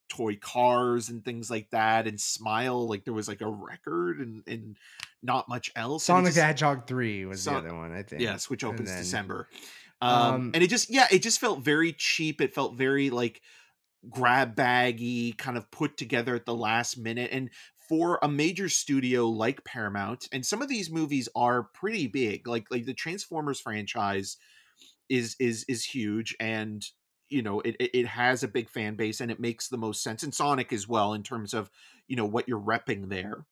toy cars and things like that, and Smile, like there was like a record and not much else. Sonic the Hedgehog 3 was the other one, I think. Yes, which opens December. And it just felt very cheap. It felt very like grab baggy, kind of put together at the last minute. And for a major studio like Paramount, and some of these movies are pretty big, like the Transformers franchise is huge, and it has a big fan base, and it makes the most sense, and Sonic as well, in terms of what you're repping there.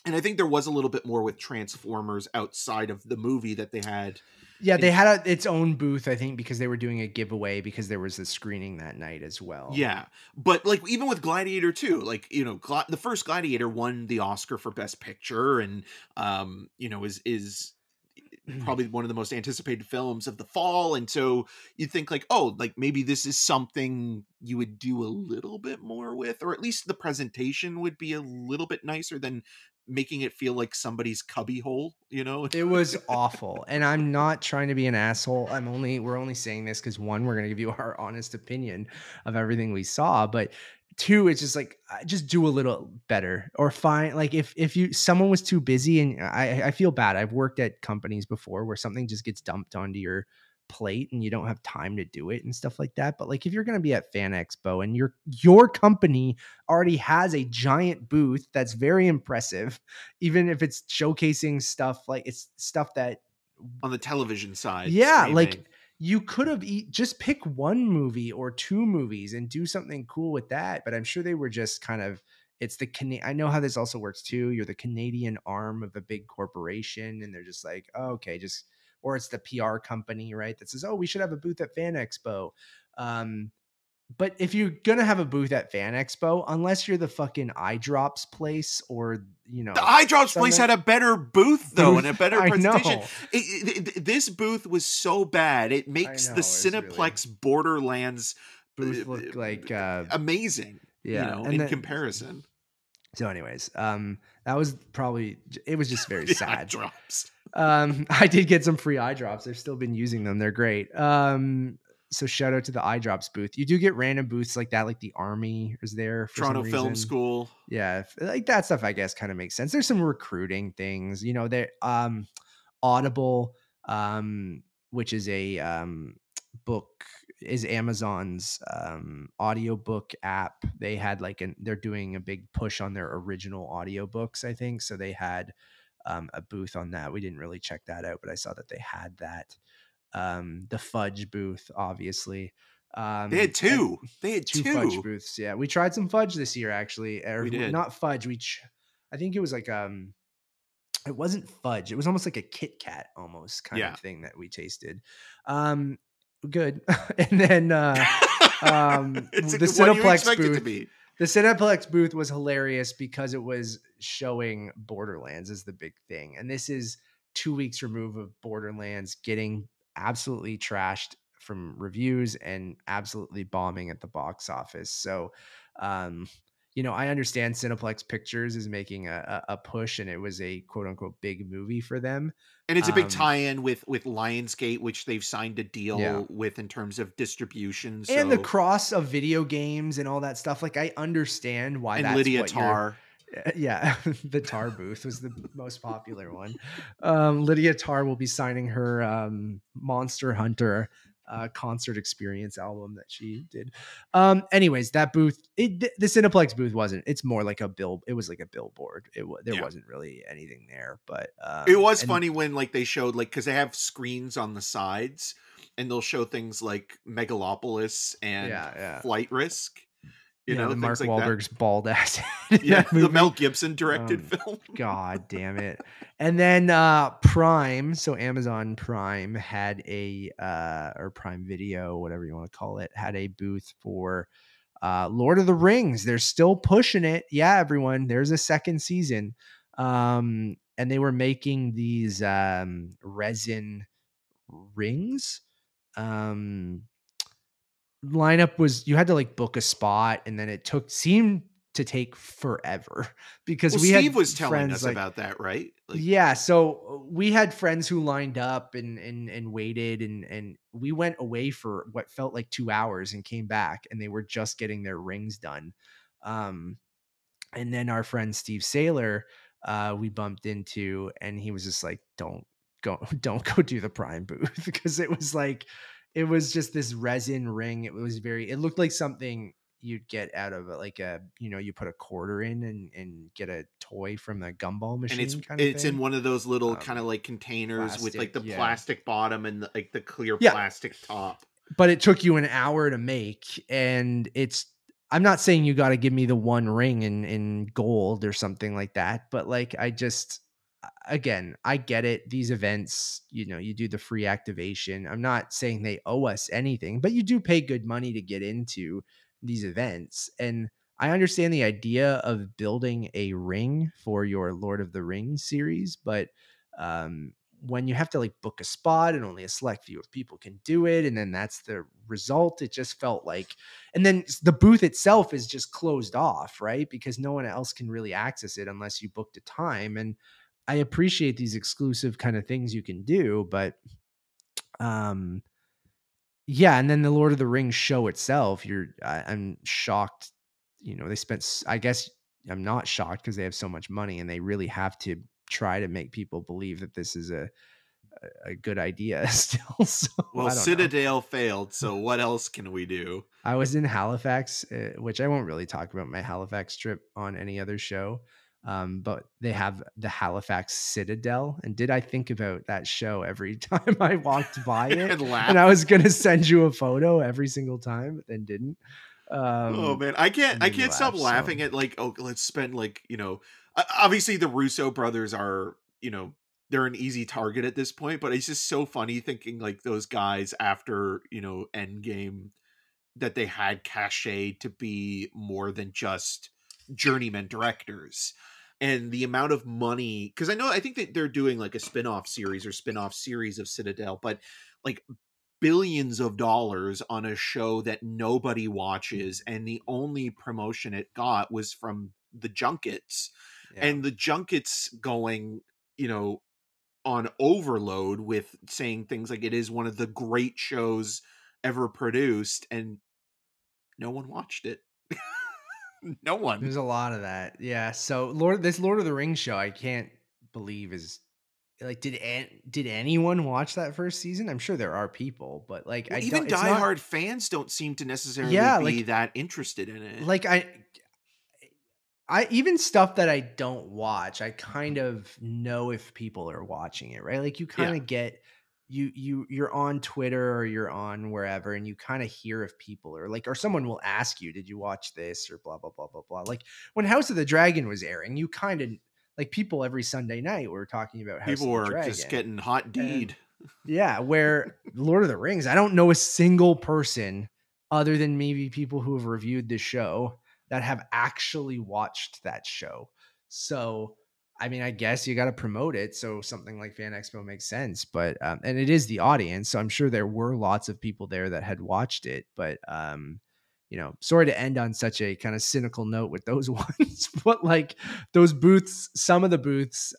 And I think there was a little bit more with Transformers outside of the movie that they had. Yeah, they had its own booth, I think, because they were doing a giveaway because there was a screening that night as well. Yeah, but like even with Gladiator 2, like the first Gladiator won the Oscar for Best Picture, and is probably one of the most anticipated films of the fall. And so you think like, oh, like maybe this is something you would do a little bit more with, or at least the presentation would be a little bit nicer than making it feel like somebody's cubbyhole, It was awful. And I'm not trying to be an asshole. We're only saying this because one, we're going to give you our honest opinion of everything we saw. But two, it's just like, just do a little better, or find like, if someone was too busy, and I feel bad. I've worked at companies before where something just gets dumped onto your plate and you don't have time to do it and stuff like that. But like, if you're going to be at Fan Expo and your company already has a giant booth that's very impressive, even if it's showcasing stuff, like it's stuff that on the television side, yeah, like you could have just pick one movie or two movies and do something cool with that. But I'm sure they were just kind of, it's I know how this also works too. You're the Canadian arm of a big corporation, and they're just like, oh, okay, or it's the PR company, right, that says, oh, we should have a booth at Fan Expo. But if you're going to have a booth at Fan Expo, unless you're the fucking eye drops place, or, the eye drops place had a better booth though, and a better presentation. This booth was so bad. It makes the Cineplex really... Borderlands booth look like amazing, in comparison. So anyways, that was probably, it was just very sad. Eye drops. I did get some free eye drops. I've still been using them. They're great. So shout out to the eye drops booth. You do get random booths like that, like the Army is there for Toronto Film School. Yeah, like that stuff I guess kind of makes sense. There's some recruiting things, there. Audible, which is a book, is Amazon's audiobook app. They had they're doing a big push on their original audiobooks, I think. So they had a booth on that. We didn't really check that out, but I saw that they had that. The fudge booth, obviously. They had two fudge booths. Yeah, we tried some fudge this year, actually. We did. Not fudge. I think it was like it wasn't fudge. It was almost like a Kit Kat almost kind of thing that we tasted. Good. And then the Cineplex booth. The Cineplex booth was hilarious because it was showing Borderlands as the big thing, and this is 2 weeks removed of Borderlands getting absolutely trashed from reviews and absolutely bombing at the box office. So, I understand Cineplex Pictures is making a push, and it was a quote unquote big movie for them. And it's a big tie-in with Lionsgate, which they've signed a deal with in terms of distribution. So. And the cross of video games and all that stuff. Like, I understand why. And Lydia Tarr. Yeah, the Tar booth was the most popular one. Lydia Tarr will be signing her Monster Hunter concert experience album that she did. Anyways, that booth, the Cineplex booth wasn't. It's more like it was like a billboard. There wasn't really anything there, but it was funny when like they showed like because they have screens on the sides, and they'll show things like Megalopolis and Flight Risk. You know, the Mark like Wahlberg's bald ass. The Mel Gibson directed film. God damn it. And then Prime, so Amazon Prime had or Prime Video, whatever you want to call it, had a booth for Lord of the Rings. They're still pushing it. Yeah, everyone, there's a second season. And they were making these resin rings. Lineup was, you had to like book a spot, and then it seemed to take forever because Steve was telling us about that, right? Yeah, so we had friends who lined up and waited, and we went away for what felt like 2 hours and came back, and they were just getting their rings done. And then our friend Steve Saylor, we bumped into, and he was just like, don't go do the Prime booth because it was just this resin ring. It looked like something you'd get out of like you put a quarter in and get a toy from the gumball machine, and it's in one of those little kind of like containers with like the plastic bottom and like the clear plastic top. But it took you an hour to make, and I'm not saying you got to give me the one ring in gold or something like that, but like again, I get it. These events, you do the free activation. I'm not saying they owe us anything, but you do pay good money to get into these events. And I understand the idea of building a ring for your Lord of the Rings series, but when you have to like book a spot and only a select few of people can do it, and then that's the result, it just felt like, and then the booth itself is just closed off, right? Because no one else can really access it unless you booked a time. And I appreciate these exclusive kind of things you can do, but yeah. And then the Lord of the Rings show itself, I'm shocked, they spent, I guess I'm not shocked because they have so much money and they really have to try to make people believe that this is a good idea still. So, well, Citadel failed, so what else can we do? I was in Halifax, which I won't really talk about my Halifax trip on any other show. But they have the Halifax Citadel. And did I think about that show every time I walked by it? And I was going to send you a photo every single time, but then didn't. Oh man, I can't stop laughing at like, oh, let's spend like, obviously the Russo brothers are, they're an easy target at this point, but it's just so funny thinking like those guys after, Endgame, that they had cachet to be more than just journeyman directors. And the amount of money, because I think that they're doing like a spin-off series of Citadel, but like billions of dollars on a show that nobody watches, and the only promotion it got was from the junkets. And the junkets going, on overload with saying things like it is one of the great shows ever produced, and no one watched it. No one. There's a lot of that. Yeah. So this Lord of the Rings show, I can't believe is like, did anyone watch that first season? I'm sure there are people, but like, even diehard fans don't seem to necessarily be that interested in it. Like I even stuff that I don't watch, I kind of know if people are watching it, right? Like you kind of get you're on Twitter or you're on wherever, and you kind of hear if people are like, or someone will ask you, did you watch this or blah, blah, blah, blah, blah. Like when House of the Dragon was airing, you kind of like people every Sunday night were talking about House people of the Dragon. People were just getting hot deed. Yeah. Where Lord of the Rings, I don't know a single person other than maybe people who have reviewed the show that have actually watched that show. So, I mean, I guess you got to promote it. So something like Fan Expo makes sense, but, and it is the audience. So I'm sure there were lots of people there that had watched it, but, sorry to end on such a kind of cynical note with those ones, but like those booths, some of the booths,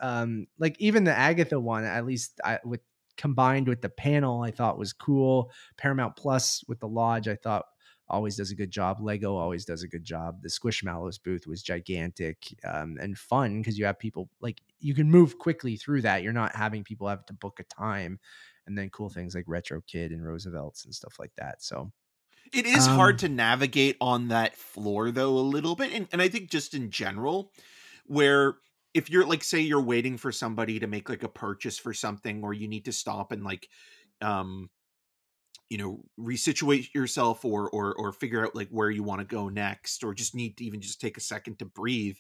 like even the Agatha one, at least combined with the panel, I thought was cool. Paramount Plus with the Lodge, I thought always does a good job. Lego always does a good job. The Squishmallows booth was gigantic and fun because you have people like you can move quickly through that. You're not having people have to book a time. and then cool things like Retro Kid and Roosevelt's and stuff like that. So it is hard to navigate on that floor though a little bit, and I think just in general, where if you're like, say you're waiting for somebody to make like a purchase for something, or you need to stop and like um resituate yourself, or figure out like where you want to go next, or just need to even just take a second to breathe,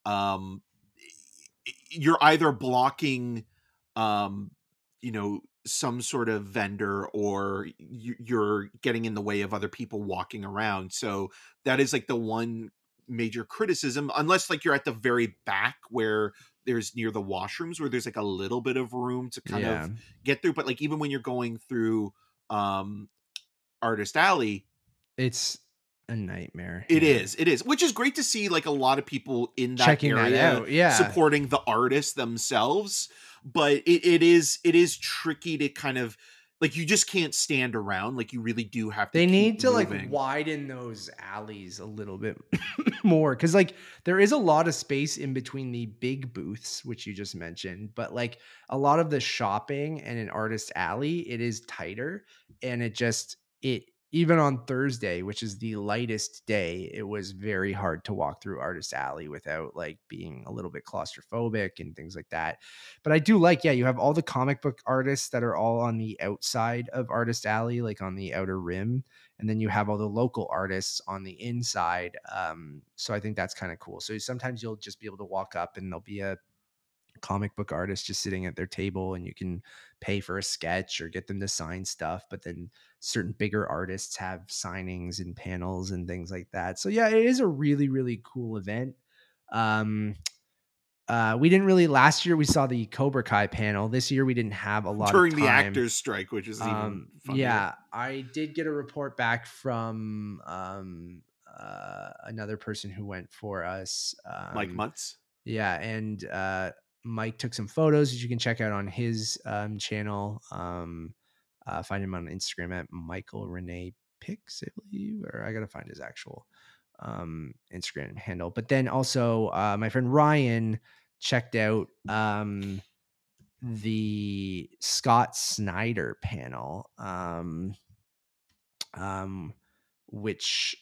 um you're either blocking um some sort of vendor, or you're getting in the way of other people walking around. So that is like the one major criticism, unless like you're at the very back where there's near the washrooms, where there's like a little bit of room to kind of get through. But like even when you're going through um Artist Alley, it's a nightmare. It is, which is great to see, like a lot of people in that checking area that out, supporting the artists themselves. But it is tricky to kind of like, you just can't stand around. Like, you really do have to. They need to moving. like widen those alleys a little bit more, because like there is a lot of space in between the big booths, which you just mentioned, but like a lot of the shopping and an artist alley, it is tighter, and it even on Thursday, which is the lightest day, it was very hard to walk through Artist Alley without like being a little bit claustrophobic and things like that. But I do like, you have all the comic book artists that are all on the outside of Artist Alley, like on the outer rim. And then you have all the local artists on the inside. So I think that's kind of cool. So sometimes you'll just be able to walk up and there'll be a comic book artist just sitting at their table, and you can pay for a sketch or get them to sign stuff. But then certain bigger artists have signings and panels and things like that. So yeah, it is a really, really cool event. We didn't really, last year we saw the Cobra Kai panel. This year we didn't have a lot during of time. the actors strike, which is even funnier. Yeah, I did get a report back from another person who went for us, Mike Mutz. Yeah, and Mike took some photos that you can check out on his channel. Find him on Instagram at Michael Renee Pix, I believe, or I gotta find his actual Instagram handle. But then also my friend Ryan checked out the Scott Snyder panel, which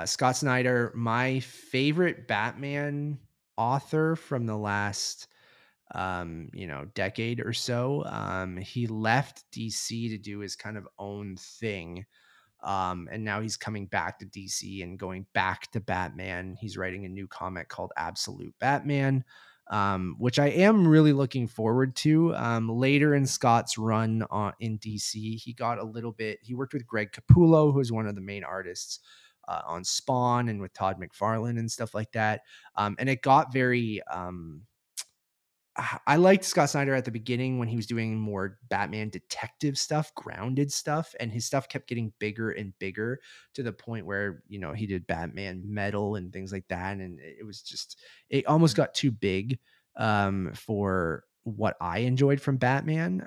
Scott Snyder, my favorite Batman author from the last decade or so. He left DC to do his kind of own thing. And now he's coming back to DC and going back to Batman. He's writing a new comic called Absolute Batman, which I am really looking forward to. Later in Scott's run in DC, he worked with Greg Capullo, who is one of the main artists on Spawn, and with Todd McFarlane and stuff like that. And it got very... I liked Scott Snyder at the beginning when he was doing more Batman detective stuff, grounded stuff, and his stuff kept getting bigger and bigger to the point where, he did Batman Metal and things like that. And it almost got too big for what I enjoyed from Batman.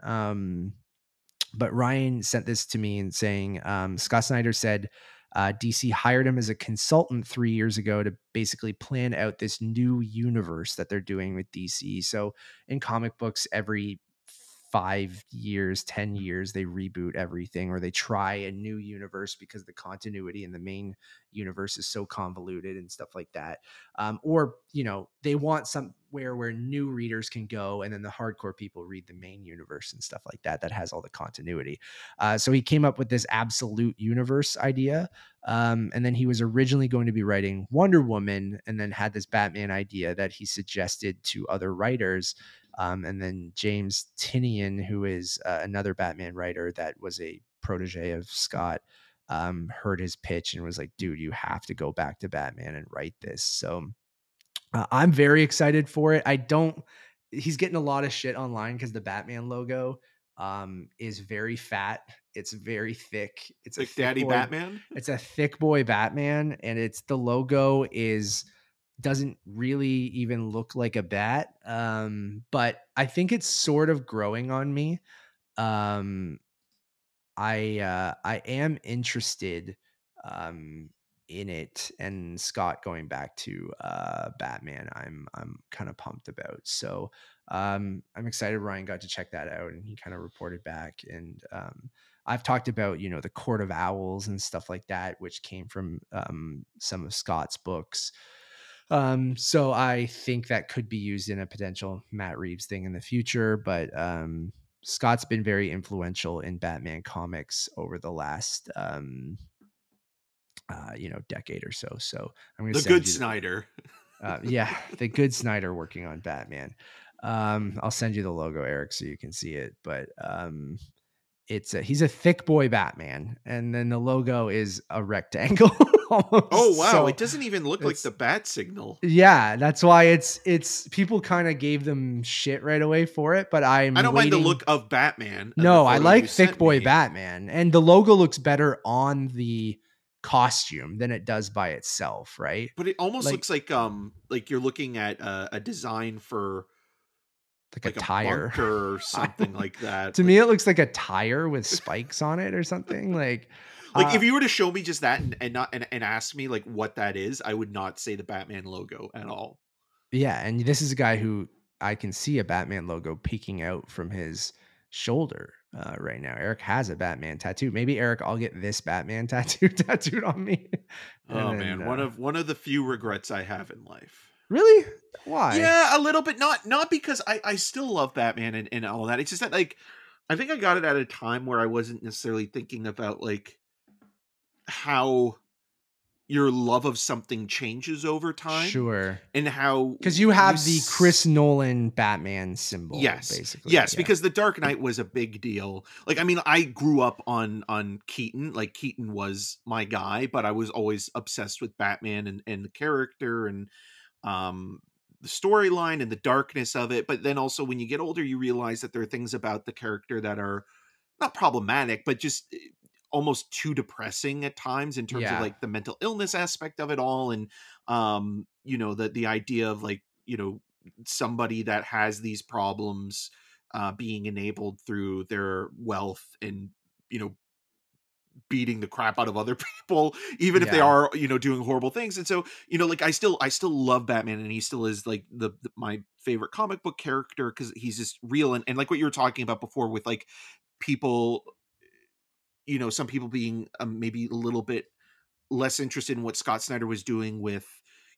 But Ryan sent this to me and saying, Scott Snyder said, DC hired him as a consultant 3 years ago to basically plan out this new universe that they're doing with DC. So in comic books, every 5 years, 10 years, they reboot everything, or they try a new universe because the continuity in the main universe is so convoluted and stuff like that. Or they want somewhere where new readers can go, and then the hardcore people read the main universe and stuff like that has all the continuity. So he came up with this absolute universe idea. And then he was originally going to be writing Wonder Woman, and then had this Batman idea that he suggested to other writers. And then James Tynion, who is another Batman writer that was a protege of Scott, heard his pitch and was like, dude, you have to go back to Batman and write this. So I'm very excited for it. He's getting a lot of shit online because the Batman logo is very fat. It's very thick. It's like Daddy boy, Batman. It's a thick boy Batman, and the logo doesn't really even look like a bat. But I think it's sort of growing on me. I am interested in it, and Scott going back to Batman, I'm kind of pumped about. So I'm excited Ryan got to check that out and he kind of reported back. And I've talked about, the Court of Owls and stuff like that, which came from some of Scott's books. So I think that could be used in a potential Matt Reeves thing in the future, but Scott's been very influential in Batman comics over the last decade or so. So I'm going to send you Snyder. The good Snyder working on Batman. I'll send you the logo, Eric, so you can see it. But he's a thick boy Batman, and then the logo is a rectangle. Almost. Oh wow! So it doesn't even look like the bat signal. Yeah, that's why it's people kind of gave them shit right away for it. But I don't mind the look of Batman. No, I like thick boy Batman, and the logo looks better on the costume than it does by itself, right? But it almost looks like you're looking at a design for like a tire or something like that. To me, it looks like a tire with spikes on it or something. Like if you were to show me just that and ask me like what that is, I would not say the Batman logo at all. Yeah, and this is a guy who I can see a Batman logo peeking out from his shoulder right now. Eric has a Batman tattoo. Maybe Eric, I'll get this Batman tattooed on me. Man, one of the few regrets I have in life. Really? Why? Yeah, a little bit. Not because I still love Batman and all that. It's just that like I think I got it at a time where I wasn't necessarily thinking about like how your love of something changes over time. Sure. And how... Because you have the Chris Nolan Batman symbol, yes, basically. Yes, yeah. Because The Dark Knight was a big deal. Like, I mean, I grew up on Keaton. Like, Keaton was my guy, but I was always obsessed with Batman and the character and the storyline and the darkness of it. But then also when you get older, you realize that there are things about the character that are not problematic, but just almost too depressing at times in terms of like the mental illness aspect of it all. And, the idea of like, somebody that has these problems being enabled through their wealth and, beating the crap out of other people, even if they are, doing horrible things. And so, like I still love Batman, and he still is like my favorite comic book character because he's just real. And like what you were talking about before with like people, some people being maybe a little bit less interested in what Scott Snyder was doing with,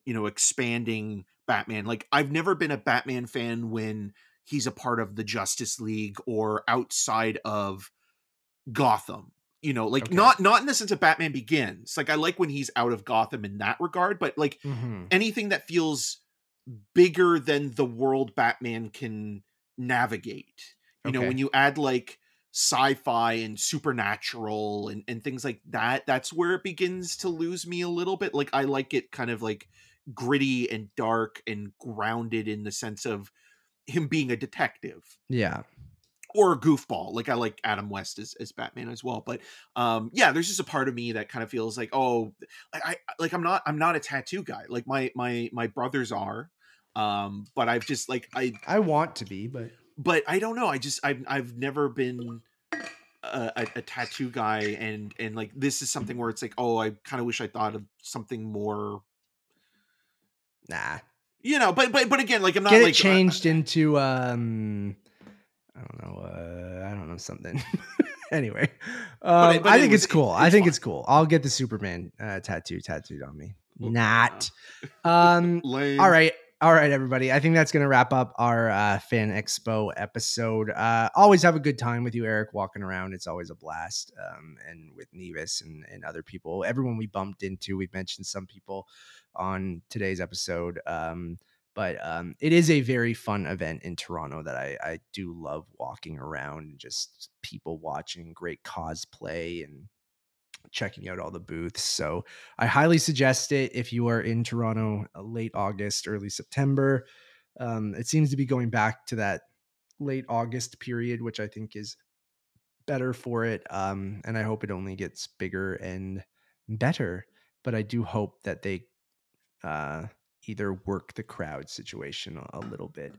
expanding Batman. Like I've never been a Batman fan when he's a part of the Justice League or outside of Gotham. Not in the sense of Batman Begins. Like I like when he's out of Gotham in that regard, but like anything that feels bigger than the world Batman can navigate. When you add like sci-fi and supernatural and things like that, that's where it begins to lose me a little bit. Like I like it kind of like gritty and dark and grounded in the sense of him being a detective. Yeah. Or a goofball. Like I like Adam West as Batman as well. But there's just a part of me that kind of feels like, I'm not a tattoo guy. Like my brothers are. But I've just like I want to be, but I don't know. I've never been a tattoo guy, and like this is something where it's like, I kind of wish I thought of something more. Nah. But again, like I'm not get like it changed into I don't know something. Anyway, but I think it's cool. I think it's cool. I'll get the Superman tattooed on me. Not. All right, everybody. I think that's going to wrap up our Fan Expo episode. Always have a good time with you, Eric, walking around. It's always a blast. And with Nevis and other people, everyone we bumped into, we've mentioned some people on today's episode. But it is a very fun event in Toronto that I do love walking around and just people watching great cosplay and checking out all the booths. So I highly suggest it if you are in Toronto late August, early September. It seems to be going back to that late August period, which I think is better for it. And I hope it only gets bigger and better. But I do hope that they either work the crowd situation a little bit.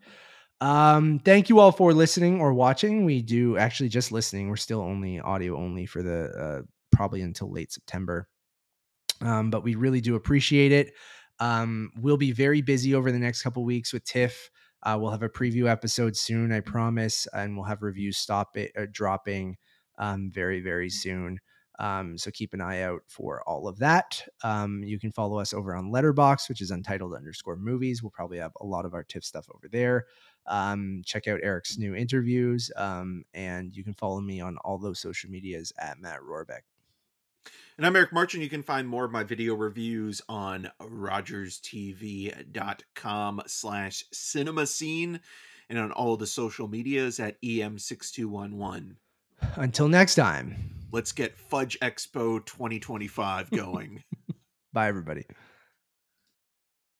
Thank you all for listening or watching. We do actually just listening. We're still only audio only for the probably until late September. But we really do appreciate it. We'll be very busy over the next couple weeks with TIFF. We'll have a preview episode soon, I promise, and we'll have reviews dropping very, very soon. So keep an eye out for all of that. You can follow us over on Letterboxd, which is Untitled_Movies. We'll probably have a lot of our TIFF stuff over there. Check out Eric's new interviews, and you can follow me on all those social medias at Matt Rohrbeck. And I'm Eric Marchand. You can find more of my video reviews on rogerstv.com/cinemascene and on all the social medias at EM6211. Until next time, let's get Fudge Expo 2025 going. Bye, everybody.